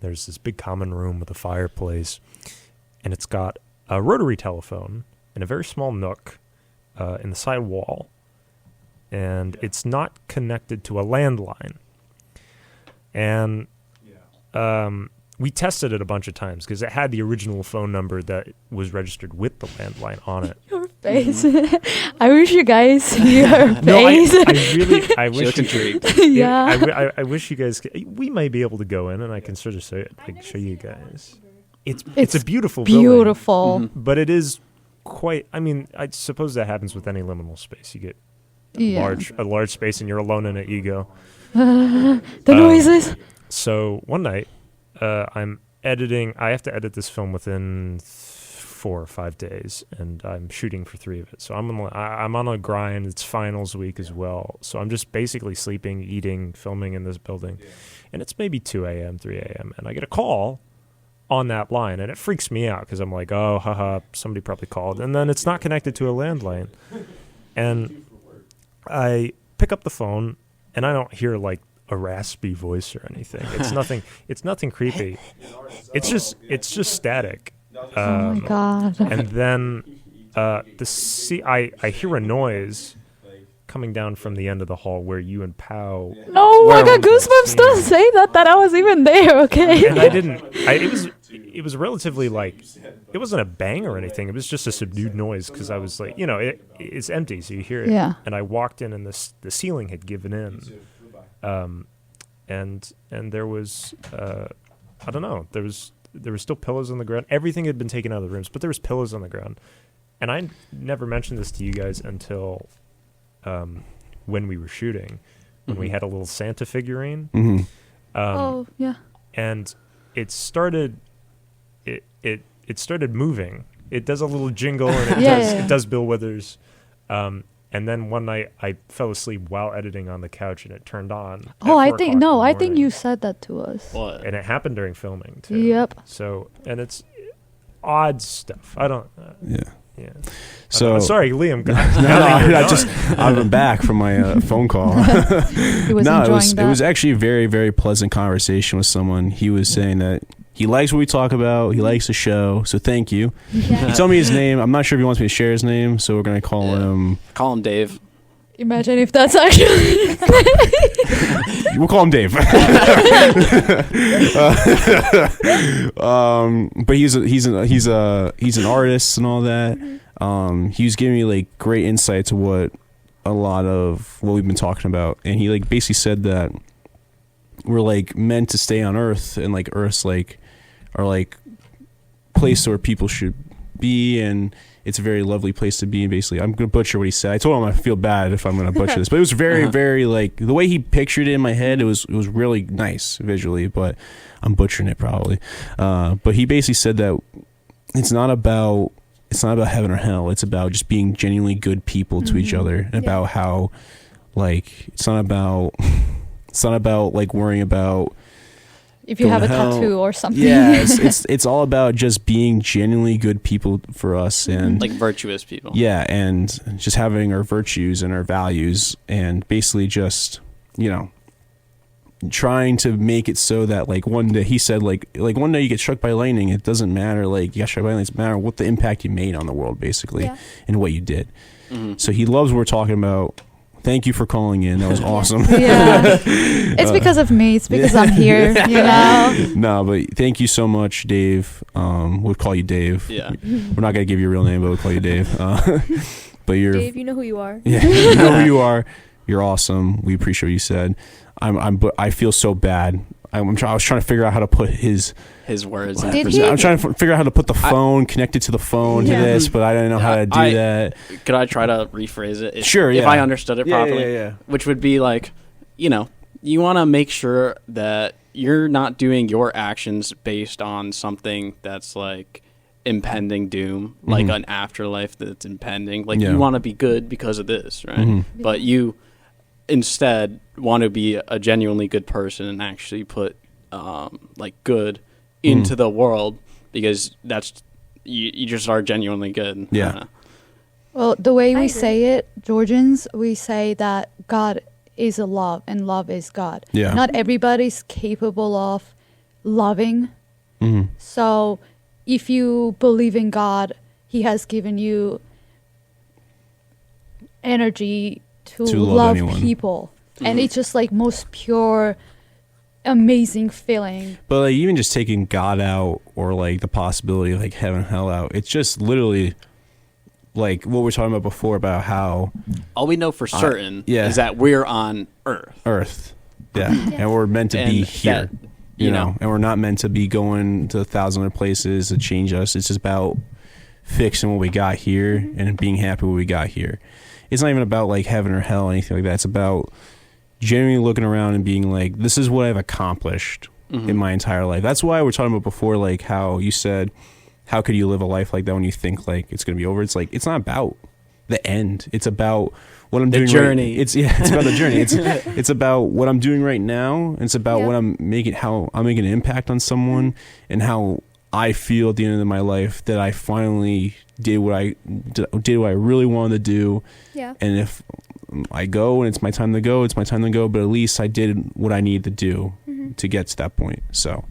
there's this big common room with a fireplace, and it's got a rotary telephone in a very small nook, in the side wall, and it's not connected to a landline. And we tested it a bunch of times because it had the original phone number that was registered with the landline on it. Your face. I wish you guys see her face. I She wish looks intrigued. Yeah. I wish you guys. We might be able to go in, and I can sort of show you guys. It's a beautiful building, Beautiful. but it is quite. I mean, I suppose that happens with any liminal space. You get Yeah. a large space, and you're alone in it. You go. The noises. So one night, I'm editing. I have to edit this film within 4 or 5 days, and I'm shooting for 3 of it. So I'm on a grind. It's finals week as well. So I'm just basically sleeping, eating, filming in this building, and it's maybe 2 a.m., 3 a.m., and I get a call on that line, and it freaks me out because I'm like, oh, haha, somebody probably called, and then it's not connected to a landline, and I pick up the phone, and I don't hear like a raspy voice or anything. It's nothing creepy. It's just static. Oh my god. And then I hear a noise coming down from the end of the hall where you and Pau. No, I got were goosebumps. Don't say that I was even there, okay? And I didn't. It was relatively like, it wasn't a bang or anything. It was just a subdued noise because I was like, it's empty, so you hear it. Yeah. And I walked in, and the ceiling had given in, and there was I don't know, there were still pillows on the ground. Everything had been taken out of the rooms, but there was pillows on the ground. And I never mentioned this to you guys until when we were shooting, when we had a little Santa figurine. Mm-hmm. Oh, yeah. And it started started moving. It does a little jingle, and it does Bill Withers. And then one night I fell asleep while editing on the couch, and it turned on. Oh, at I 4 think o'clock in the I think morning. you said that to us. What? And it happened during filming too. Yep. So, and it's odd stuff. I don't. Yeah. Yeah. So sorry, Liam. I'm back from my phone call. He was enjoying that. It was actually a very, very pleasant conversation with someone. He was saying that he likes what we talk about. He likes the show. So thank you. Yeah. He told me his name. I'm not sure if he wants me to share his name. So we're going to call him. Call him Dave. Imagine if that's actually. We'll call him Dave. But he's an artist and all that. He was giving me like great insight to what a lot of what we've been talking about, and he like basically said that we're like meant to stay on Earth, and like Earth's like our like place where people should be, and it's a very lovely place to be. And basically, I'm gonna butcher what he said. I told him I feel bad if I'm gonna butcher this, but it was very, very like the way he pictured it in my head. It was really nice visually, but I'm butchering it probably. But he basically said that it's not about heaven or hell. It's about just being genuinely good people to each other, and about how like it's not about like worrying about If you going have a to hell. tattoo or something. Yeah, it's all about just being genuinely good people for us, and Like virtuous people. yeah, and just having our virtues and our values, and basically just trying to make it so that like one day, he said like one day you get struck by lightning, it doesn't matter like you got struck by lightning, it doesn't matter what the impact you made on the world basically, Yeah. and what you did. So he loves what we're talking about. Thank you for calling in. That was awesome. Yeah. It's because of me. It's because I'm here, No, but thank you so much, Dave. We'll call you Dave. Yeah. We're not gonna give you a real name, but we'll call you Dave. But you're Dave, you know who you are. yeah, you know who you are. You're awesome. We appreciate what you said. I feel so bad. I was trying to figure out how to put his words. Did in he? I'm trying to figure out how to put the phone connected to the phone to this, but I didn't know how to do that. Could I try to rephrase it? Sure, If yeah. I understood it properly. Yeah. Which would be like, you want to make sure that you're not doing your actions based on something that's like impending doom, like an afterlife that's impending. Like you want to be good because of this, right? But you instead want to be a genuinely good person and actually put like good into the world, because that's you just are genuinely good. Yeah. Well, the way I we agree. say it, Georgians, we say that God is a love and love is God. Yeah. Not everybody's capable of loving. So if you believe in God, He has given you energy to love love anyone. people, and it's just like most pure, amazing feeling. But like even just taking God out, or like the possibility of like heaven and hell out, it's just literally like what we were talking about before about how All we know for certain yeah. is that we're on Earth. Earth, yeah, and we're meant to be And here, that, you know, and we're not meant to be going to 1,000 other places to change us. It's just about fixing what we got here and being happy with what we got here. It's not even about like heaven or hell or anything like that. It's about genuinely looking around and being like, this is what I've accomplished in my entire life. That's why we're talking about before, like how you said, how could you live a life like that when you think like it's going to be over? It's like, it's not about the end. It's about what I'm doing. Journey. It's about the journey. It's about what I'm doing right now. And it's about what I'm making, how I'm making an impact on someone, and how I feel at the end of my life that I finally did what I really wanted to do. Yeah. And if I go and it's my time to go, it's my time to go. But at least I did what I needed to do to get to that point. So,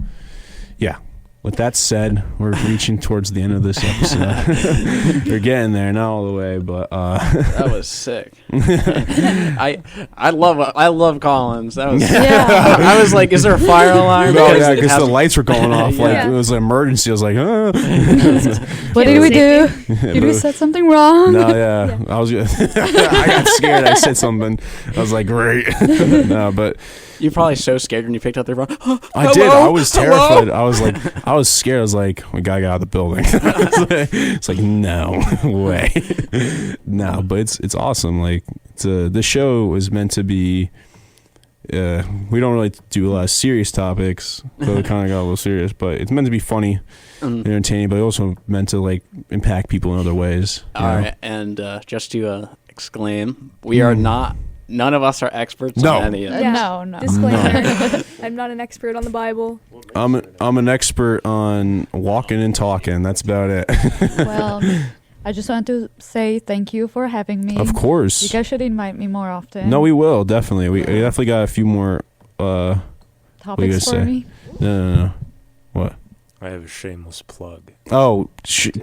yeah. With that said, we're reaching towards the end of this episode. We're getting there, not all the way, but That was sick. I love Collins. That was. Yeah. I was like, is there a fire alarm? no, Because yeah, it because has- the lights were going off. Like Yeah. it was an emergency. I was like, What did we do? Safety. Did we said something wrong? no, yeah. I was. I got scared. I said something. I was like, great. No, but You're probably so scared when you picked up the phone. I did. I was terrified. I was like, I was scared. I was like, we gotta get out of the building. It's like, no way. No, but it's awesome. Like the show is meant to be. We don't really do a lot of serious topics, but we kind of got a little serious. But it's meant to be funny, and entertaining, but also meant to like impact people in other ways. you All know? right, and just to exclaim, we are not. None of us are experts No. on any of this. Yeah. No. Disclaimer. I'm not an expert on the Bible. I'm an expert on walking and talking. That's about it. Well, I just want to say thank you for having me. Of course. You guys should invite me more often. No, we will definitely. We definitely got a few more. What you topics gonna for say? me. No. What? I have a shameless plug. Oh,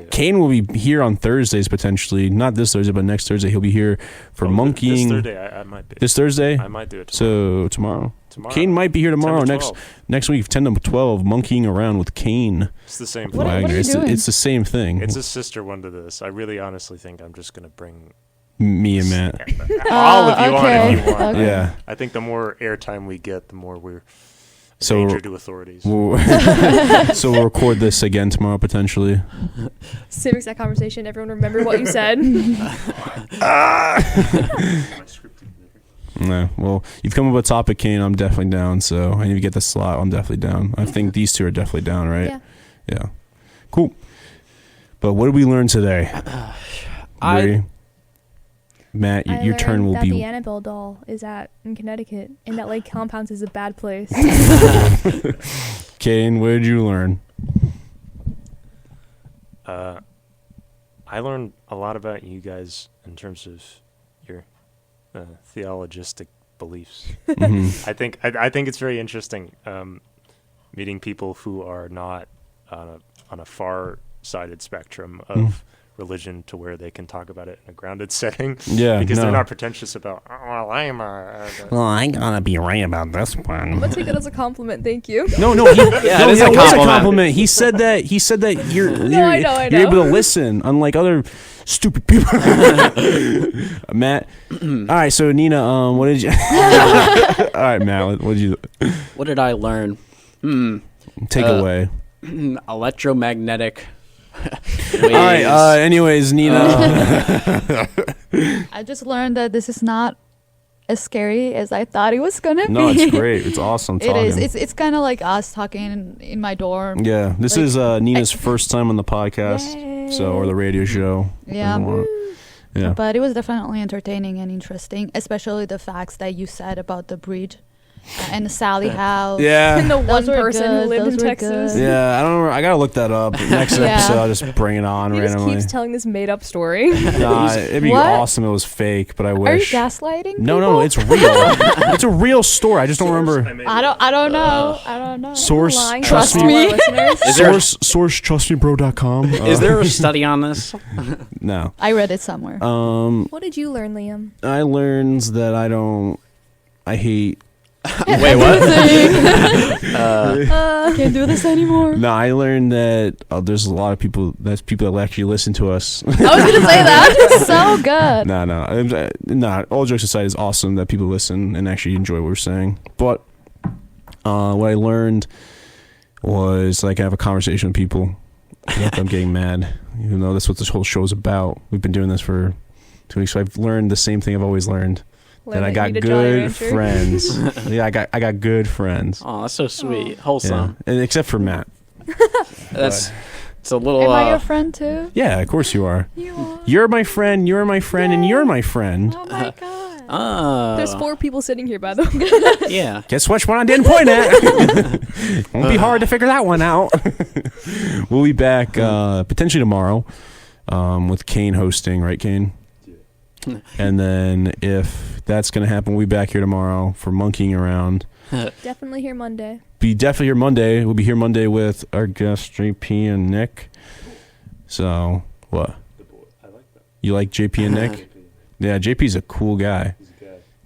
Kane will be here on Thursdays potentially. Not this Thursday, but next Thursday he'll be here for monkeying. This Thursday, I might be. This Thursday? I might do it tomorrow. So tomorrow. Tomorrow. Kane might be here 10 to tomorrow. 12. Next week, 10 to 12, monkeying around with Kane It's the same What thing. are you Wagner. doing? It's the same thing. It's a sister one to this. I really honestly think I'm just going to bring Me and Matt. all of you on okay. if you want. Okay. Yeah. I think the more airtime we get, the more we're a So- danger to authorities. So we'll record this again tomorrow potentially. Same exact conversation. Everyone remember what you said. No. Well, you've come up with a topic, Kane. I'm definitely down. So I need to get the slot. I'm definitely down. I think these two are definitely down, right? Yeah. Yeah. Cool. But what did we learn today? Brady? Matt, I your turn learned will that be. the Annabelle doll is in Connecticut, and that Lake Compounds is a bad place. Kane, what did you learn? I learned a lot about you guys in terms of your theologistic beliefs. Mhm. I think it's very interesting meeting people who are not on a far-sided spectrum of religion to where they can talk about it in a grounded setting. Yeah, because no. they're not pretentious about. Oh, well, I'm Well, I gotta be right about this one. Let's take it as a compliment. Thank you. No, he, Yeah, no, it is that a was a compliment. compliment. He said that you're I know. you're able to listen, unlike other stupid people. Matt. All right, so Nina, what did you? All right, Matt, what did you What did I learn? take away? Electromagnetic waves. All right. Anyways, Nina. I just learned that this is not as scary as I thought it was gonna be. No, it's great. It's awesome It talking. is. It's kind of like us talking in my dorm. Yeah, this Like- is Nina's first time on the podcast, or the radio show. Yeah. Whatever. Yeah. But it was definitely entertaining and interesting, especially the facts that you said about the bridge. and the Sally House. Yeah. And the one Those were person who good. lived Those in were Texas. good. Yeah, I don't know. I gotta look that up. Next Yeah. episode, I'll just bring it on He just randomly. keeps telling this made up story. Nah, it'd be What? awesome if it was fake, but I Are you wish. gaslighting? No, people? it's real. It's a real story. I just don't remember. I don't know. I don't know. Source, Lying to trust all me. our listeners. Is there- Source, trustmebro.com. Is there a study on this? No. I read it somewhere. What did you learn, Liam? I learned that I hate. Wait, what? I can't do this anymore. No, I learned that there's a lot of people. That's people that actually listen to us. I was gonna say that. It's so good. No. All jokes aside, it's awesome that people listen and actually enjoy what we're saying. But what I learned was like I have a conversation with people. If I'm getting mad, even though that's what this whole show is about. We've been doing this for 2 weeks, so I've learned the same thing I've always learned. That I got good friends. Yeah, I got good friends. Oh, that's so sweet. Wholesome. Yeah. And except for Matt. That's it's a little. Am I your friend too? Yeah, of course you are. You are. You're my friend. You're my friend, and you're my friend. Oh my god. Oh. There's 4 people sitting here, by the way. Yeah. Guess which one I didn't point at? Won't be hard to figure that one out. We'll be back potentially tomorrow with Kane hosting, right, Kane? And then if that's going to happen, we'll be back here tomorrow for monkeying around. Definitely here Monday. Be definitely here Monday. We'll be here Monday with our guests, JP and Nick. So, what? You like JP and Nick? Yeah, JP's a cool guy.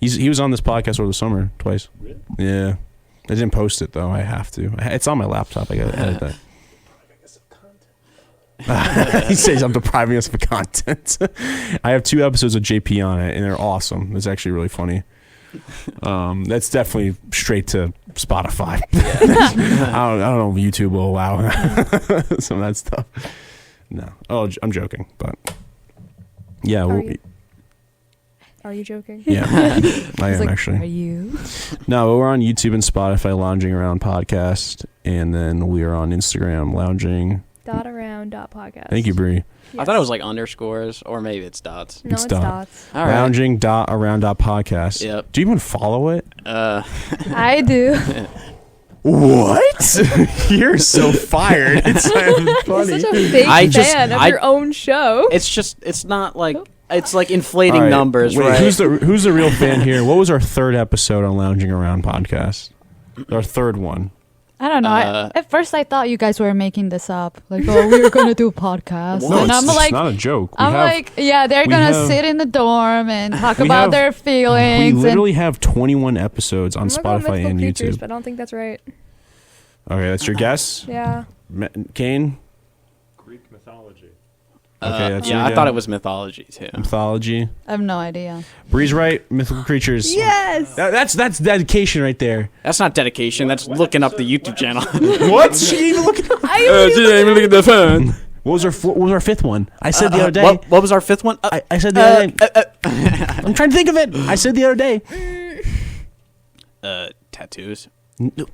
He was on this podcast over the summer twice. Really? Yeah. I didn't post it, though. I have to. It's on my laptop. I got to edit that. He says I'm depriving us of content. I have 2 episodes of JP on it, and they're awesome. It's actually really funny. That's definitely straight to Spotify. I don't know if YouTube will allow some of that stuff. No. Oh, I'm joking, but yeah. Are you joking? Yeah, I am Like, actually. Are you? No, we're on YouTube and Spotify, Lounging Around Podcast, and then we are on Instagram, Lounging. .around.podcast. Thank you, Bree. Yes. I thought it was like underscores or maybe it's dots. No, It's it's dot. dots. All right. Lounging.around.podcast. Yep. Do you even follow it? I do. What? You're so fired. It's You're funny. such a big I just- fan of I- your own show. It's not like it's like inflating All right, numbers, wait, right? Who's the real fan here? What was our 3rd episode on Lounging Around Podcast? Our 3rd one. I don't know. At first, I thought you guys were making this up. Like, oh, we were going to do a podcast. No, and I'm it's like, not a joke. yeah, they're we going to have- sit in the dorm and talk we about have- their we feelings. literally have 21 episodes on I'm gonna go Spotify Mythical and Creatures, YouTube. but I don't think that's right. Okay, that's your guess? Yeah. Kane? Greek mythology. Okay, that's yeah, your I guess. thought it was mythology too. Mythology. I have no idea. Bree's right. Mythical Creatures. Yes. That's dedication right there. That's not dedication. That's looking up the YouTube channel. What? She even looking up. Didn't even look at the phone. What was our 5th one? I said the other day. What was our 5th one? I said the other day. I'm trying to think of it. I said the other day. Tattoos. What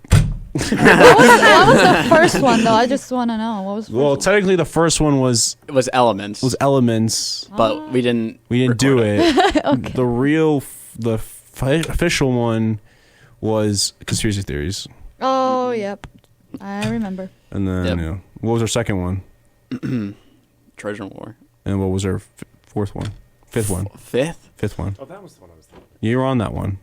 was the first one, though? I just want to know. What was the first Well, one? technically, the first one was It was elements. Elements. But we didn't. We didn't do record it. Okay. The real, official one was conspiracy theories, Oh, yep. I remember. and then Yep. what was our second one? Trojan War. And what was our 4th one? 5th one. 5th. One. Oh, that was the one I was thinking. You were on that one.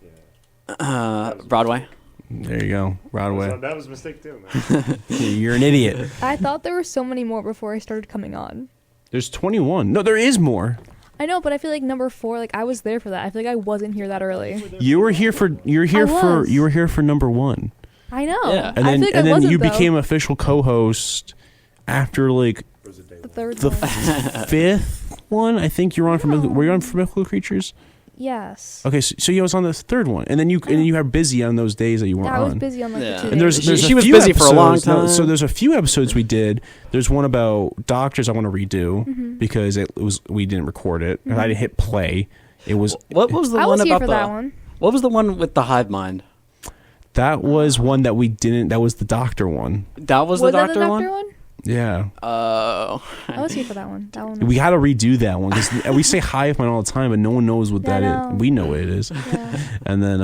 Broadway. There you go. Broadway. That was a mistake too, man. You're an idiot. I thought there were so many more before I started coming on. There's 21. No, there is more. I know, but I feel like number 4, like I was there for that. I feel like I wasn't here that early. You were here for. You were here for number 1, I know. Yeah. and I then feel like and I then wasn't, you though. became official co-host after like the 3rd the one. 5th one. I think you were on for. Were you on for Mythical Creatures? Yes. Okay, so you was on the 3rd one, and then you were busy on those days that you weren't Yeah, I was on. busy on like Yeah. the 2 And days. there's She a was few busy for a long episodes- no, time. so there's a few episodes we did. There's one about doctors I want to redo Mm-hmm. because we didn't record it. I didn't hit play. It was What was the I one was here about for the? that one. What was the one with the hive mind? that was one that we didn't. That was the doctor one. That was the Was that doctor, the doctor one? Yeah, Oh. I was here for that one. That one. we got to redo that one because we say hive mind all the time, but no one knows what Yeah, I that is. know. We know what it is. Yeah. And then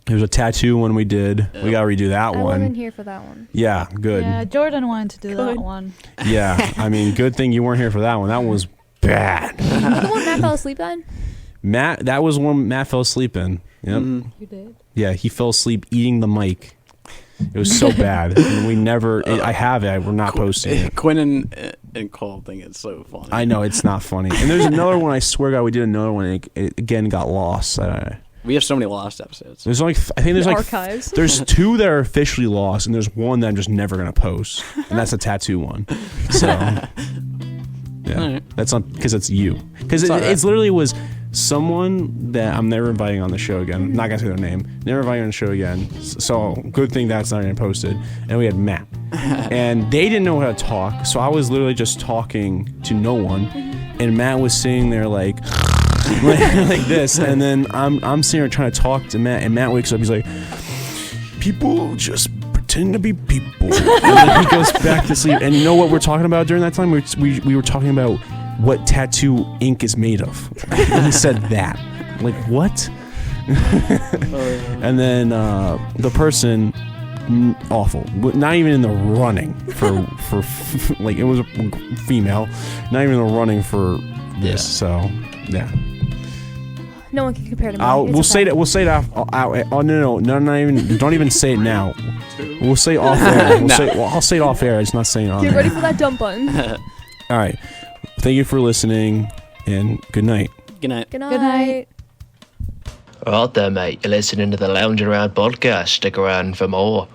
There was a tattoo one we did. We gotta redo that I one. wasn't here for that one. Yeah, good. Yeah, Jordan wanted to do that Good. one. Yeah, I mean, good thing you weren't here for that one. That one was bad. The one Matt fell asleep on? Matt, that was one Matt fell asleep in. Yep. You did? Yeah, he fell asleep eating the mic. It was so bad. And we never. I have it. We're not posting it. Quinn and Cole think it's so funny. I know it's not funny. And there's another one. I swear, God, we did another one. And it again got lost. We have so many lost episodes. There's only. I think there's like. Archives. There's 2 that are officially lost, and there's one that I'm just never gonna post, and that's a tattoo one. So. Yeah, All right. that's not because it's you. Because It's all right. it's literally was someone that I'm never inviting on the show again. I'm not gonna say their name. Never inviting on the show again. So good thing that's not getting posted. And we had Matt, and they didn't know how to talk. So I was literally just talking to no one, and Matt was sitting there like like this, and then I'm sitting there trying to talk to Matt, and Matt wakes up. He's like, people just pretend to be people. And then he goes back to sleep. And you know what we're talking about during that time? We were talking about what tattoo ink is made of. And he said that. Like, what? And then the person, awful. Not even in the running for like, it was a female. Not even in the running for this. Yeah. So, yeah. No one can compare to me. We'll say that. We'll say that. Oh no, not even. Don't even say it now. We'll say it off air. I'll say it off air. It's not saying it on Get air. ready for that dump button. All right. Thank you for listening, and good night. Good night. Good night. Good night. Right there, mate. You're listening to the Lounge Around podcast. Stick around for more.